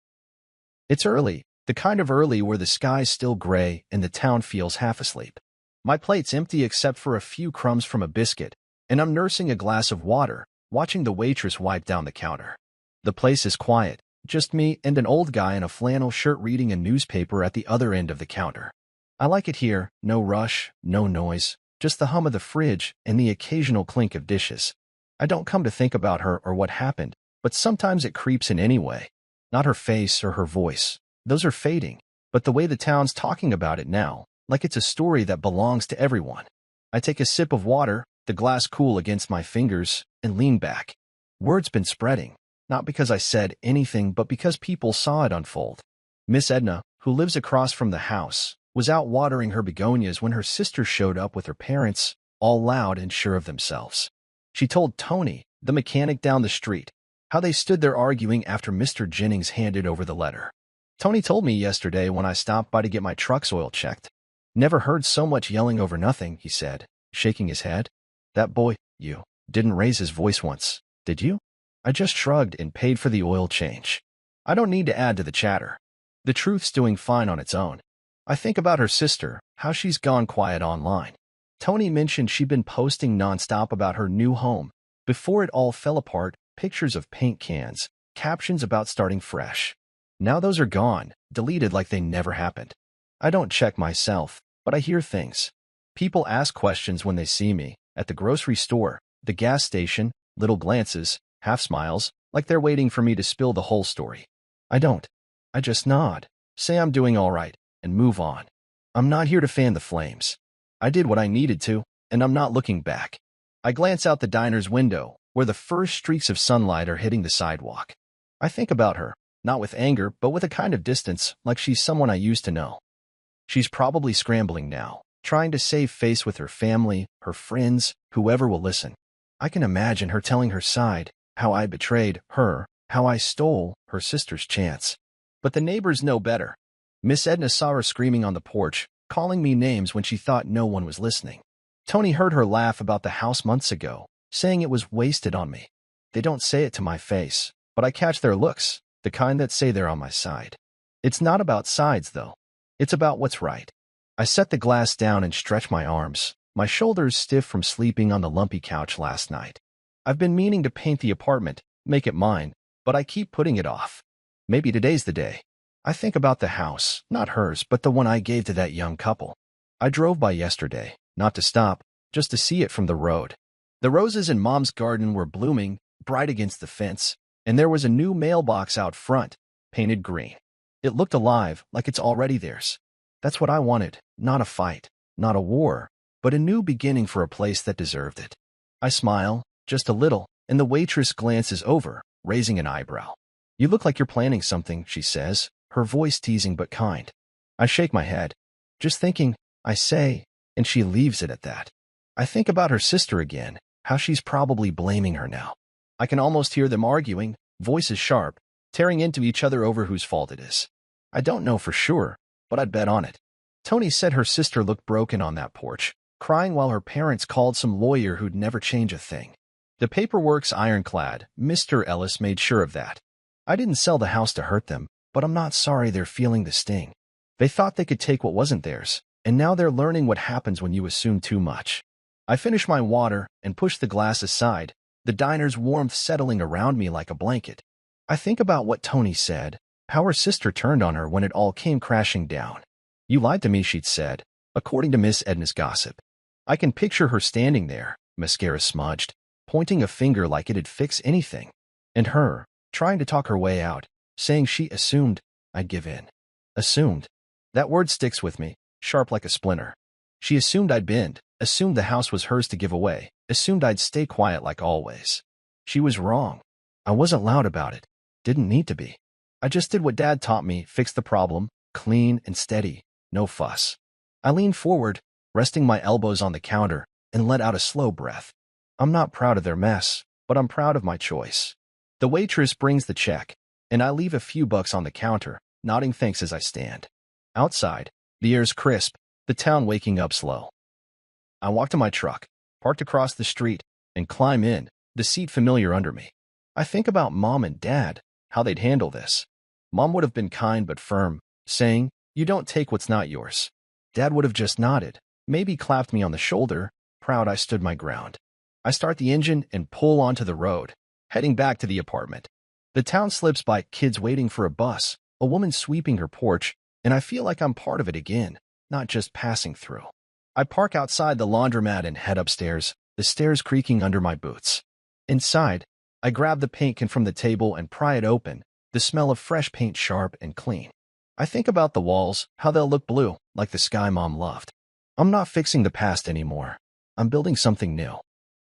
It's early, the kind of early where the sky's still gray and the town feels half asleep. My plate's empty except for a few crumbs from a biscuit, and I'm nursing a glass of water, watching the waitress wipe down the counter. The place is quiet, just me and an old guy in a flannel shirt reading a newspaper at the other end of the counter. I like it here, no rush, no noise, just the hum of the fridge and the occasional clink of dishes. I don't come to think about her or what happened, but sometimes it creeps in anyway. Not her face or her voice. Those are fading, but the way the town's talking about it now, like it's a story that belongs to everyone. I take a sip of water, the glass cool against my fingers, and lean back. Word's been spreading, not because I said anything, but because people saw it unfold. Miss Edna, who lives across from the house, was out watering her begonias when her sister showed up with her parents, all loud and sure of themselves. She told Tony, the mechanic down the street, how they stood there arguing after Mr. Jennings handed over the letter. Tony told me yesterday when I stopped by to get my truck's oil checked. Never heard so much yelling over nothing, he said, shaking his head. That boy, you, didn't raise his voice once, did you? I just shrugged and paid for the oil change. I don't need to add to the chatter. The truth's doing fine on its own. I think about her sister, how she's gone quiet online. Tony mentioned she'd been posting nonstop about her new home. Before it all fell apart, pictures of paint cans, captions about starting fresh. Now those are gone, deleted like they never happened. I don't check myself, but I hear things. People ask questions when they see me, at the grocery store, the gas station, little glances, half smiles, like they're waiting for me to spill the whole story. I don't. I just nod, say I'm doing all right, and move on. I'm not here to fan the flames. I did what I needed to, and I'm not looking back. I glance out the diner's window, where the first streaks of sunlight are hitting the sidewalk. I think about her, not with anger, but with a kind of distance, like she's someone I used to know. She's probably scrambling now, trying to save face with her family, her friends, whoever will listen. I can imagine her telling her side, how I betrayed her, how I stole her sister's chance. But the neighbors know better. Miss Edna saw her screaming on the porch, calling me names when she thought no one was listening. Tony heard her laugh about the house months ago, saying it was wasted on me. They don't say it to my face, but I catch their looks, the kind that say they're on my side. It's not about sides, though. It's about what's right. I set the glass down and stretch my arms, my shoulders stiff from sleeping on the lumpy couch last night. I've been meaning to paint the apartment, make it mine, but I keep putting it off. Maybe today's the day. I think about the house, not hers, but the one I gave to that young couple. I drove by yesterday, not to stop, just to see it from the road. The roses in Mom's garden were blooming, bright against the fence, and there was a new mailbox out front, painted green. It looked alive, like it's already theirs. That's what I wanted, not a fight, not a war, but a new beginning for a place that deserved it. I smile, just a little, and the waitress glances over, raising an eyebrow. You look like you're planning something, she says, her voice teasing but kind. I shake my head. Just thinking, I say, and she leaves it at that. I think about her sister again, how she's probably blaming her now. I can almost hear them arguing, voices sharp, tearing into each other over whose fault it is. I don't know for sure, but I'd bet on it. Tony said her sister looked broken on that porch, crying while her parents called some lawyer who'd never change a thing. The paperwork's ironclad, Mr. Ellis made sure of that. I didn't sell the house to hurt them, but I'm not sorry they're feeling the sting. They thought they could take what wasn't theirs, and now they're learning what happens when you assume too much. I finish my water and push the glass aside, the diner's warmth settling around me like a blanket. I think about what Tony said, how her sister turned on her when it all came crashing down. You lied to me, she'd said, according to Miss Edna's gossip. I can picture her standing there, mascara smudged, pointing a finger like it'd fix anything, and her, trying to talk her way out, saying she assumed I'd give in. Assumed. That word sticks with me, sharp like a splinter. She assumed I'd been, assumed the house was hers to give away, assumed I'd stay quiet like always. She was wrong. I wasn't loud about it. Didn't need to be. I just did what Dad taught me, fix the problem, clean and steady, no fuss. I leaned forward, resting my elbows on the counter, and let out a slow breath. I'm not proud of their mess, but I'm proud of my choice. The waitress brings the check, and I leave a few bucks on the counter, nodding thanks as I stand. Outside, the air's crisp, the town waking up slow. I walk to my truck, parked across the street, and climb in, the seat familiar under me. I think about Mom and Dad, how they'd handle this. Mom would have been kind but firm, saying, "You don't take what's not yours." Dad would have just nodded, maybe clapped me on the shoulder, proud I stood my ground. I start the engine and pull onto the road, heading back to the apartment. The town slips by, kids waiting for a bus, a woman sweeping her porch, and I feel like I'm part of it again, not just passing through. I park outside the laundromat and head upstairs, the stairs creaking under my boots. Inside, I grab the paint can from the table and pry it open, the smell of fresh paint sharp and clean. I think about the walls, how they'll look blue, like the sky Mom loved. I'm not fixing the past anymore. I'm building something new.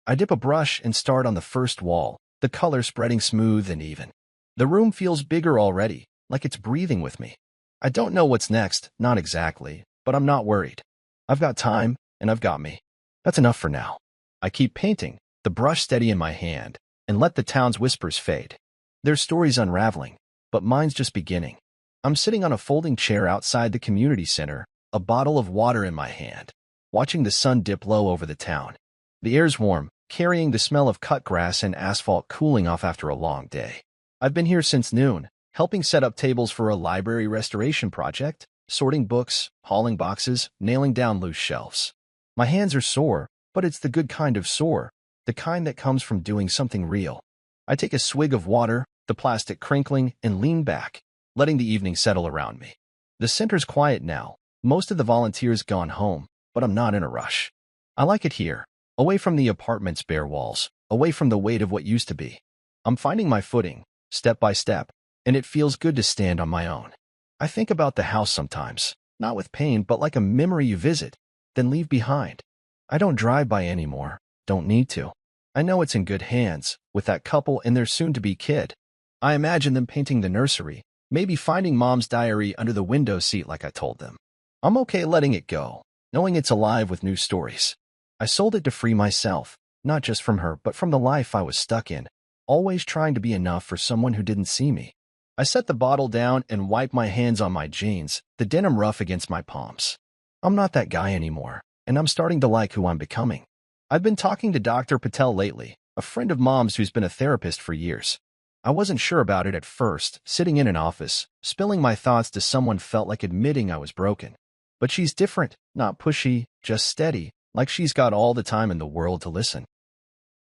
I dip a brush and start on the first wall, the color spreading smooth and even. The room feels bigger already, like it's breathing with me. I don't know what's next, not exactly, but I'm not worried. I've got time, and I've got me. That's enough for now. I keep painting, the brush steady in my hand, and let the town's whispers fade. Their story's unraveling, but mine's just beginning. I'm sitting on a folding chair outside the community center, a bottle of water in my hand, watching the sun dip low over the town. The air's warm, carrying the smell of cut grass and asphalt cooling off after a long day. I've been here since noon, helping set up tables for a library restoration project, sorting books, hauling boxes, nailing down loose shelves. My hands are sore, but it's the good kind of sore, the kind that comes from doing something real. I take a swig of water, the plastic crinkling, and lean back, letting the evening settle around me. The center's quiet now, most of the volunteers gone home, but I'm not in a rush. I like it here, away from the apartment's bare walls, away from the weight of what used to be. I'm finding my footing, step by step, and it feels good to stand on my own. I think about the house sometimes, not with pain, but like a memory you visit, then leave behind. I don't drive by anymore, don't need to. I know it's in good hands, with that couple and their soon-to-be kid. I imagine them painting the nursery, maybe finding Mom's diary under the window seat like I told them. I'm okay letting it go, knowing it's alive with new stories. I sold it to free myself, not just from her, but from the life I was stuck in, always trying to be enough for someone who didn't see me. I set the bottle down and wipe my hands on my jeans, the denim rough against my palms. I'm not that guy anymore, and I'm starting to like who I'm becoming. I've been talking to Dr. Patel lately, a friend of Mom's who's been a therapist for years. I wasn't sure about it at first, sitting in an office, spilling my thoughts to someone felt like admitting I was broken. But she's different, not pushy, just steady, like she's got all the time in the world to listen.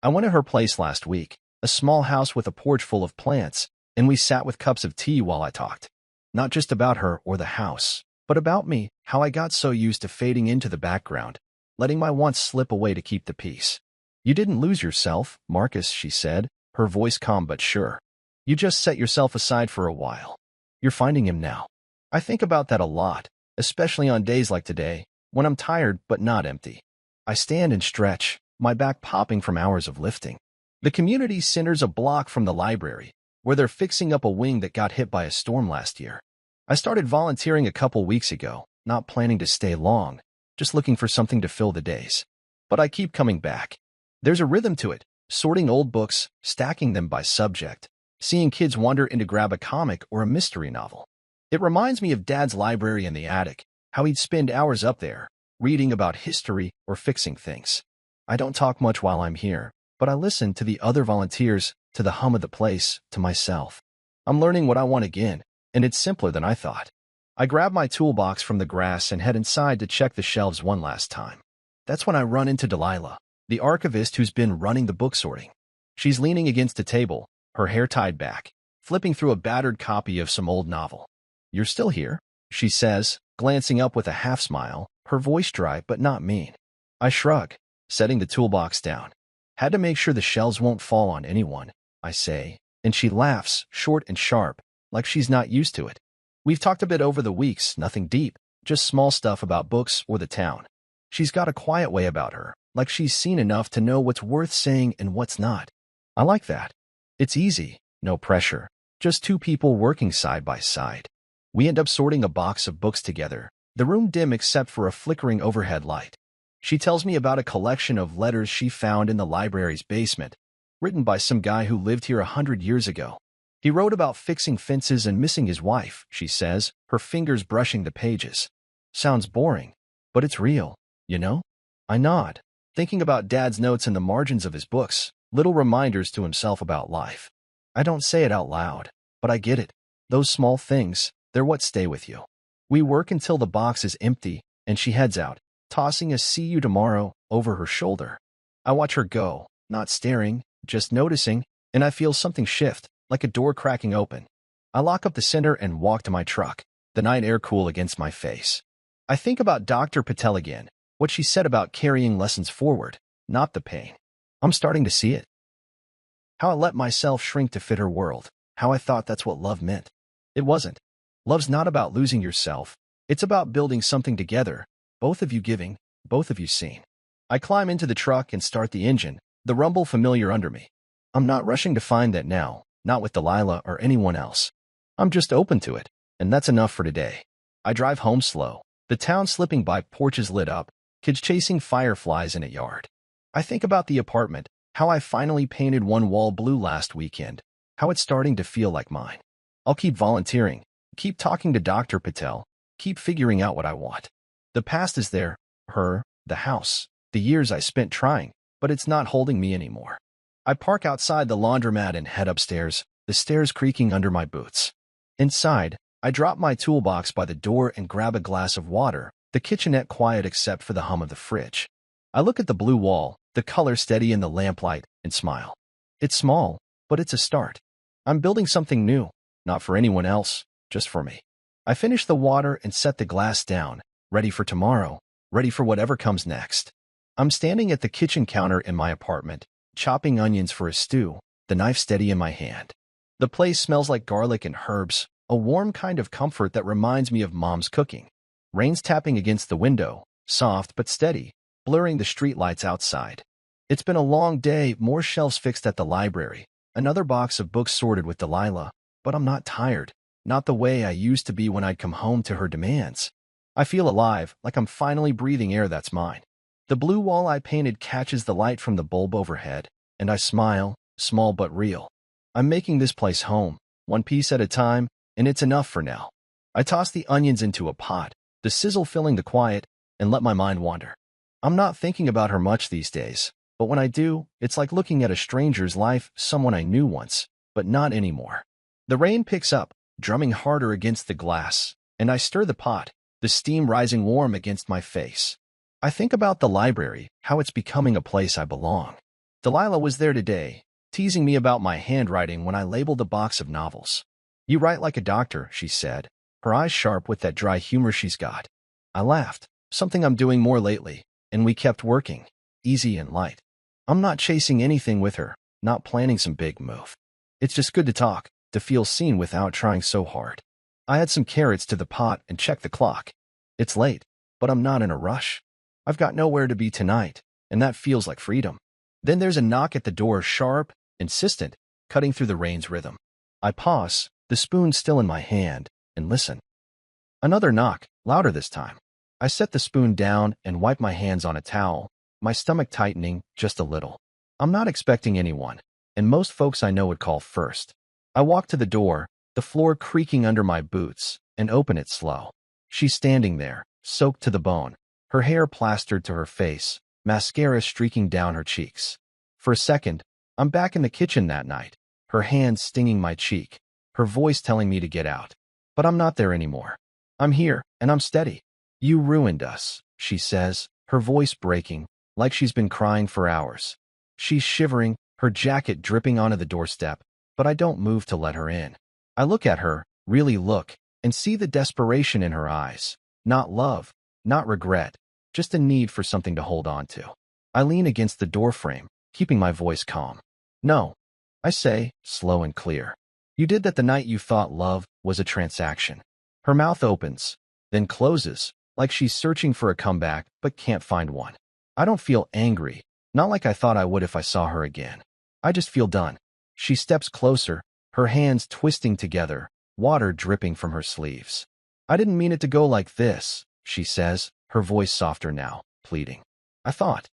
I went to her place last week, a small house with a porch full of plants, and we sat with cups of tea while I talked. Not just about her or the house, but about me, how I got so used to fading into the background, letting my wants slip away to keep the peace. "You didn't lose yourself, Marcus," she said, her voice calm but sure. "You just set yourself aside for a while. You're finding him now." I think about that a lot, especially on days like today, when I'm tired but not empty. I stand and stretch, my back popping from hours of lifting. The community center's a block from the library, where they're fixing up a wing that got hit by a storm last year. I started volunteering a couple weeks ago, not planning to stay long, just looking for something to fill the days. But I keep coming back. There's a rhythm to it, sorting old books, stacking them by subject, seeing kids wander in to grab a comic or a mystery novel. It reminds me of Dad's library in the attic, how he'd spend hours up there, reading about history or fixing things. I don't talk much while I'm here, but I listen to the other volunteers, to the hum of the place, to myself. I'm learning what I want again, and it's simpler than I thought. I grab my toolbox from the grass and head inside to check the shelves one last time. That's when I run into Delilah, the archivist who's been running the book sorting. She's leaning against a table, her hair tied back, flipping through a battered copy of some old novel. "You're still here?" she says, glancing up with a half smile, her voice dry but not mean. I shrug, setting the toolbox down. "Had to make sure the shelves won't fall on anyone," I say, and she laughs, short and sharp, like she's not used to it. "We've talked a bit over the weeks, nothing deep, just small stuff about books or the town." She's got a quiet way about her, like she's seen enough to know what's worth saying and what's not. I like that. It's easy, no pressure, just two people working side by side. We end up sorting a box of books together, the room dim except for a flickering overhead light. She tells me about a collection of letters she found in the library's basement, written by some guy who lived here 100 years ago. He wrote about fixing fences and missing his wife, she says, her fingers brushing the pages. Sounds boring, but it's real, you know? I nod, thinking about Dad's notes in the margins of his books, little reminders to himself about life. I don't say it out loud, but I get it. Those small things, they're what stay with you. We work until the box is empty, and she heads out, tossing a "see you tomorrow" over her shoulder. I watch her go, not staring, just noticing, and I feel something shift, like a door cracking open. I lock up the center and walk to my truck, the night air cool against my face. I think about Dr. Patel again, what she said about carrying lessons forward, not the pain. I'm starting to see it. How I let myself shrink to fit her world, how I thought that's what love meant. It wasn't. Love's not about losing yourself. It's about building something together, both of you giving, both of you seen. I climb into the truck and start the engine, the rumble familiar under me. I'm not rushing to find that now, not with Delilah or anyone else. I'm just open to it, and that's enough for today. I drive home slow, the town slipping by, porches lit up, kids chasing fireflies in a yard. I think about the apartment, how I finally painted one wall blue last weekend, how it's starting to feel like mine. I'll keep volunteering, keep talking to Dr. Patel, keep figuring out what I want. The past is there, her, the house, the years I spent trying, but it's not holding me anymore. I park outside the laundromat and head upstairs, the stairs creaking under my boots. Inside, I drop my toolbox by the door and grab a glass of water, the kitchenette quiet except for the hum of the fridge. I look at the blue wall, the color steady in the lamplight, and smile. It's small, but it's a start. I'm building something new, not for anyone else, just for me. I finish the water and set the glass down, ready for tomorrow, ready for whatever comes next. I'm standing at the kitchen counter in my apartment, chopping onions for a stew, the knife steady in my hand. The place smells like garlic and herbs, a warm kind of comfort that reminds me of Mom's cooking. Rain's tapping against the window, soft but steady, blurring the streetlights outside. It's been a long day, more shelves fixed at the library, another box of books sorted with Delilah, but I'm not tired, not the way I used to be when I'd come home to her demands. I feel alive, like I'm finally breathing air that's mine. The blue wall I painted catches the light from the bulb overhead, and I smile, small but real. I'm making this place home, one piece at a time, and it's enough for now. I toss the onions into a pot, the sizzle filling the quiet, and let my mind wander. I'm not thinking about her much these days, but when I do, it's like looking at a stranger's life, someone I knew once, but not anymore. The rain picks up, drumming harder against the glass, and I stir the pot, the steam rising warm against my face. I think about the library, how it's becoming a place I belong. Delilah was there today, teasing me about my handwriting when I labeled a box of novels. "You write like a doctor," she said, her eyes sharp with that dry humor she's got. I laughed, something I'm doing more lately, and we kept working, easy and light. I'm not chasing anything with her, not planning some big move. It's just good to talk, to feel seen without trying so hard. I add some carrots to the pot and check the clock. It's late, but I'm not in a rush. I've got nowhere to be tonight, and that feels like freedom. Then there's a knock at the door, sharp, insistent, cutting through the rain's rhythm. I pause, the spoon still in my hand, and listen. Another knock, louder this time. I set the spoon down and wipe my hands on a towel, my stomach tightening just a little. I'm not expecting anyone, and most folks I know would call first. I walk to the door, the floor creaking under my boots, and open it slow. She's standing there, soaked to the bone, her hair plastered to her face, mascara streaking down her cheeks. For a second, I'm back in the kitchen that night, her hands stinging my cheek, her voice telling me to get out. But I'm not there anymore. I'm here, and I'm steady. "You ruined us," she says, her voice breaking, like she's been crying for hours. She's shivering, her jacket dripping onto the doorstep, but I don't move to let her in. I look at her, really look, and see the desperation in her eyes. Not love, not regret, just a need for something to hold on to. I lean against the doorframe, keeping my voice calm. "No," I say, slow and clear. "You did that the night you thought love was a transaction." Her mouth opens, then closes, like she's searching for a comeback but can't find one. I don't feel angry, not like I thought I would if I saw her again. I just feel done. She steps closer, her hands twisting together, water dripping from her sleeves. I didn't mean it to go like this, she says, her voice softer now, pleading. I thought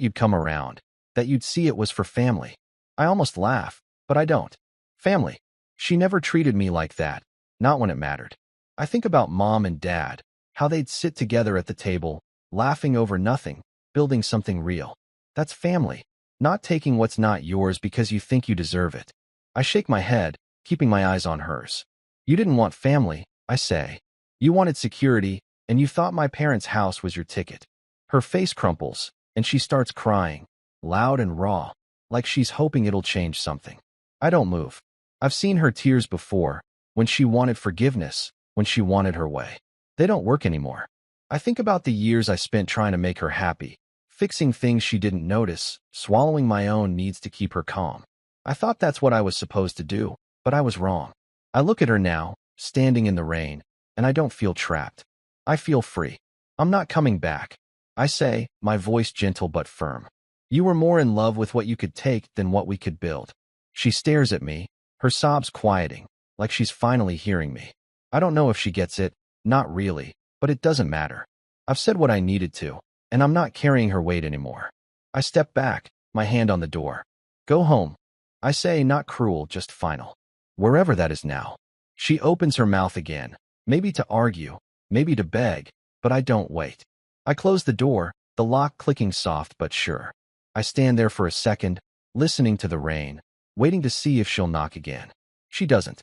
you'd come around, that you'd see it was for family. I almost laugh, but I don't. Family. She never treated me like that, not when it mattered. I think about Mom and Dad, how they'd sit together at the table, laughing over nothing, building something real. That's family, not taking what's not yours because you think you deserve it. I shake my head, keeping my eyes on hers. You didn't want family, I say. You wanted security, and you thought my parents' house was your ticket. Her face crumples, and she starts crying, loud and raw, like she's hoping it'll change something. I don't move. I've seen her tears before, when she wanted forgiveness, when she wanted her way. They don't work anymore. I think about the years I spent trying to make her happy, fixing things she didn't notice, swallowing my own needs to keep her calm. I thought that's what I was supposed to do, but I was wrong. I look at her now, standing in the rain, and I don't feel trapped. I feel free. I'm not coming back. I say, my voice gentle but firm. You were more in love with what you could take than what we could build. She stares at me, her sobs quieting, like she's finally hearing me. I don't know if she gets it, not really, but it doesn't matter. I've said what I needed to, and I'm not carrying her weight anymore. I step back, my hand on the door. Go home. I say, not cruel, just final. Wherever that is now. She opens her mouth again, maybe to argue, maybe to beg, but I don't wait. I close the door, the lock clicking soft but sure. I stand there for a second, listening to the rain, waiting to see if she'll knock again. She doesn't.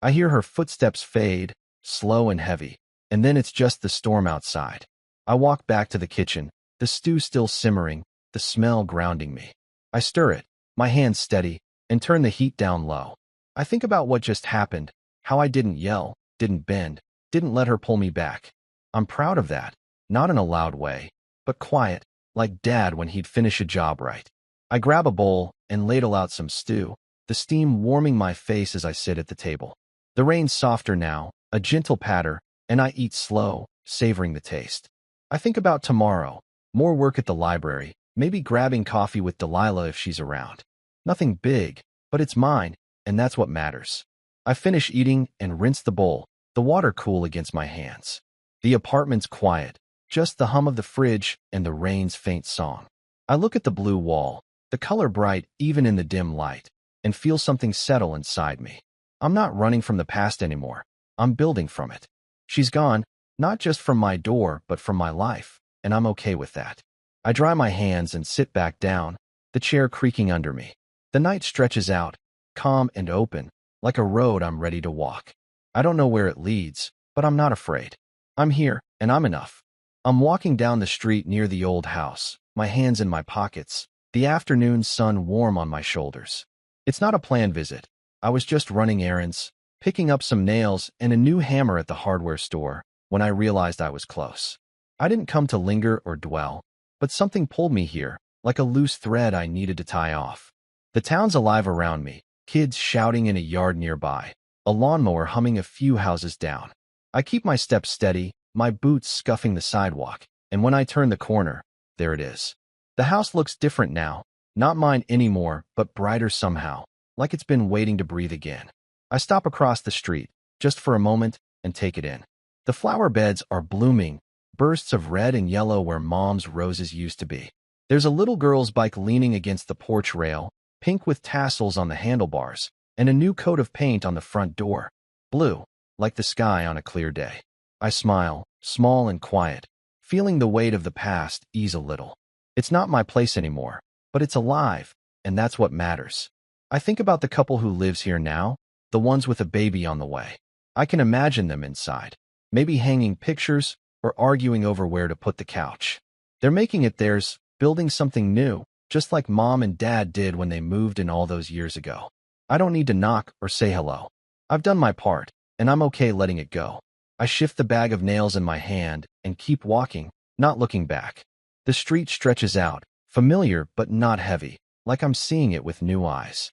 I hear her footsteps fade, slow and heavy, and then it's just the storm outside. I walk back to the kitchen, the stew still simmering, the smell grounding me. I stir it, my hands steady, and turn the heat down low. I think about what just happened, how I didn't yell, didn't bend, didn't let her pull me back. I'm proud of that, not in a loud way, but quiet, like Dad when he'd finish a job right. I grab a bowl and ladle out some stew, the steam warming my face as I sit at the table. The rain's softer now, a gentle patter, and I eat slow, savoring the taste. I think about tomorrow, more work at the library, maybe grabbing coffee with Delilah if she's around. Nothing big, but it's mine, and that's what matters. I finish eating and rinse the bowl, the water cool against my hands. The apartment's quiet, just the hum of the fridge and the rain's faint song. I look at the blue wall, the color bright even in the dim light, and feel something settle inside me. I'm not running from the past anymore. I'm building from it. She's gone, not just from my door, but from my life, and I'm okay with that. I dry my hands and sit back down, the chair creaking under me. The night stretches out, calm and open, like a road I'm ready to walk. I don't know where it leads, but I'm not afraid. I'm here, and I'm enough. I'm walking down the street near the old house, my hands in my pockets, the afternoon sun warm on my shoulders. It's not a planned visit. I was just running errands, picking up some nails and a new hammer at the hardware store when I realized I was close. I didn't come to linger or dwell, but something pulled me here, like a loose thread I needed to tie off. The town's alive around me, kids shouting in a yard nearby, a lawnmower humming a few houses down. I keep my steps steady, my boots scuffing the sidewalk, and when I turn the corner, there it is. The house looks different now, not mine anymore, but brighter somehow, like it's been waiting to breathe again. I stop across the street, just for a moment, and take it in. The flower beds are blooming, bursts of red and yellow where Mom's roses used to be. There's a little girl's bike leaning against the porch rail, pink with tassels on the handlebars, and a new coat of paint on the front door. Blue, like the sky on a clear day. I smile, small and quiet, feeling the weight of the past ease a little. It's not my place anymore, but it's alive, and that's what matters. I think about the couple who lives here now, the ones with a baby on the way. I can imagine them inside, maybe hanging pictures or arguing over where to put the couch. They're making it theirs, building something new, just like Mom and Dad did when they moved in all those years ago. I don't need to knock or say hello. I've done my part, and I'm okay letting it go. I shift the bag of nails in my hand and keep walking, not looking back. The street stretches out, familiar but not heavy, like I'm seeing it with new eyes.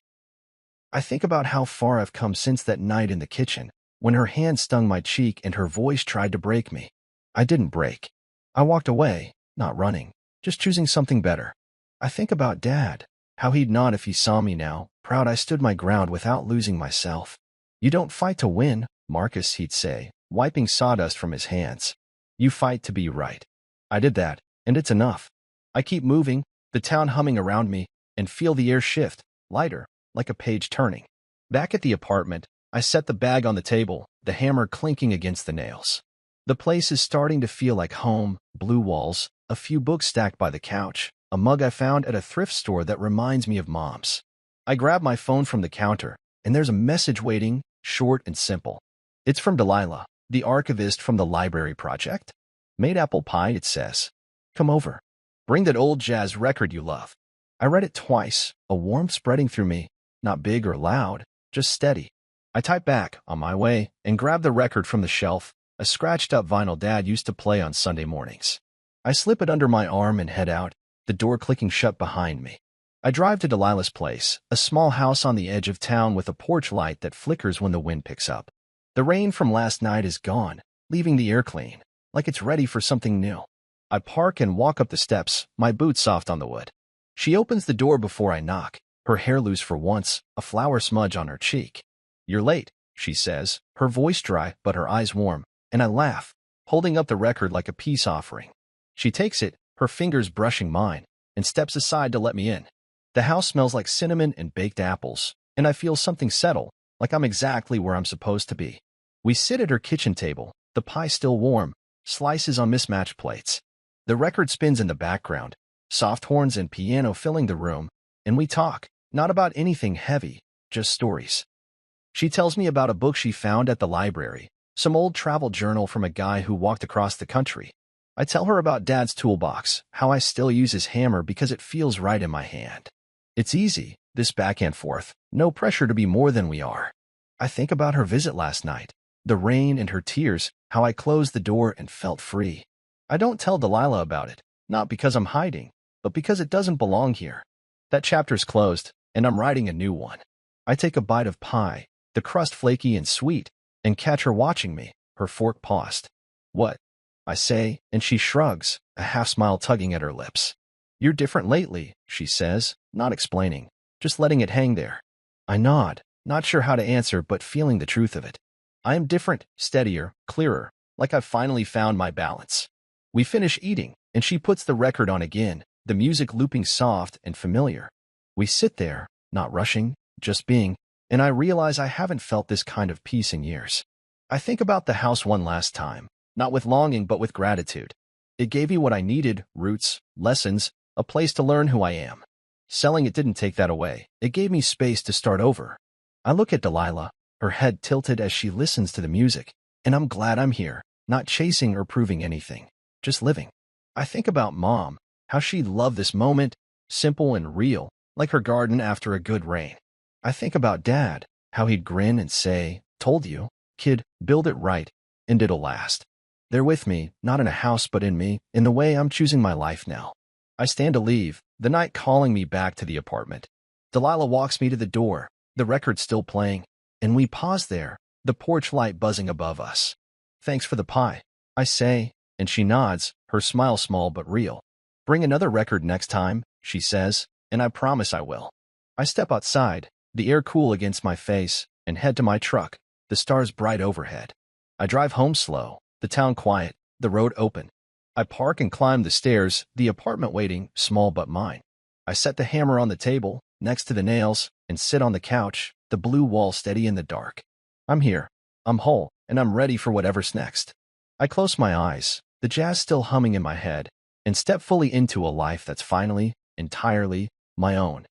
I think about how far I've come since that night in the kitchen, when her hand stung my cheek and her voice tried to break me. I didn't break. I walked away, not running, just choosing something better. I think about Dad, how he'd nod if he saw me now, proud I stood my ground without losing myself. You don't fight to win, Marcus, he'd say, wiping sawdust from his hands. You fight to be right. I did that, and it's enough. I keep moving, the town humming around me, and feel the air shift, lighter, like a page turning. Back at the apartment, I set the bag on the table, the hammer clinking against the nails. The place is starting to feel like home, blue walls, a few books stacked by the couch, a mug I found at a thrift store that reminds me of Mom's. I grab my phone from the counter, and there's a message waiting, short and simple. It's from Delilah, the archivist from the library project. Made apple pie, it says. Come over. Bring that old jazz record you love. I read it twice, a warmth spreading through me, not big or loud, just steady. I type back, on my way, and grab the record from the shelf, a scratched-up vinyl Dad used to play on Sunday mornings. I slip it under my arm and head out, the door clicking shut behind me. I drive to Delilah's place, a small house on the edge of town with a porch light that flickers when the wind picks up. The rain from last night is gone, leaving the air clean, like it's ready for something new. I park and walk up the steps, my boots soft on the wood. She opens the door before I knock, her hair loose for once, a flower smudge on her cheek. You're late, she says, her voice dry but her eyes warm, and I laugh, holding up the record like a peace offering. She takes it, her fingers brushing mine, and steps aside to let me in. The house smells like cinnamon and baked apples, and I feel something settle, like I'm exactly where I'm supposed to be. We sit at her kitchen table, the pie still warm, slices on mismatched plates. The record spins in the background, soft horns and piano filling the room, and we talk, not about anything heavy, just stories. She tells me about a book she found at the library, some old travel journal from a guy who walked across the country. I tell her about Dad's toolbox, how I still use his hammer because it feels right in my hand. It's easy, this back and forth, no pressure to be more than we are. I think about her visit last night, the rain and her tears, how I closed the door and felt free. I don't tell Delilah about it, not because I'm hiding, but because it doesn't belong here. That chapter's closed, and I'm writing a new one. I take a bite of pie, the crust flaky and sweet, and catch her watching me, her fork paused. What? I say, and she shrugs, a half-smile tugging at her lips. You're different lately, she says, not explaining, just letting it hang there. I nod, not sure how to answer but feeling the truth of it. I am different, steadier, clearer, like I've finally found my balance. We finish eating, and she puts the record on again, the music looping soft and familiar. We sit there, not rushing, just being, and I realize I haven't felt this kind of peace in years. I think about the house one last time, not with longing but with gratitude. It gave me what I needed, roots, lessons, a place to learn who I am. Selling it didn't take that away. It gave me space to start over. I look at Delilah, her head tilted as she listens to the music, and I'm glad I'm here, not chasing or proving anything, just living. I think about Mom, how she'd love this moment, simple and real, like her garden after a good rain. I think about Dad, how he'd grin and say, told you, kid, build it right, and it'll last. They're with me, not in a house but in me, in the way I'm choosing my life now. I stand to leave, the night calling me back to the apartment. Delilah walks me to the door, the record still playing, and we pause there, the porch light buzzing above us. Thanks for the pie, I say, and she nods, her smile small but real. Bring another record next time, she says, and I promise I will. I step outside, the air cool against my face, and head to my truck, the stars bright overhead. I drive home slow, the town quiet, the road open. I park and climb the stairs, the apartment waiting, small but mine. I set the hammer on the table, next to the nails, and sit on the couch, the blue wall steady in the dark. I'm here, I'm whole, and I'm ready for whatever's next. I close my eyes, the jazz still humming in my head, and step fully into a life that's finally, entirely, my own.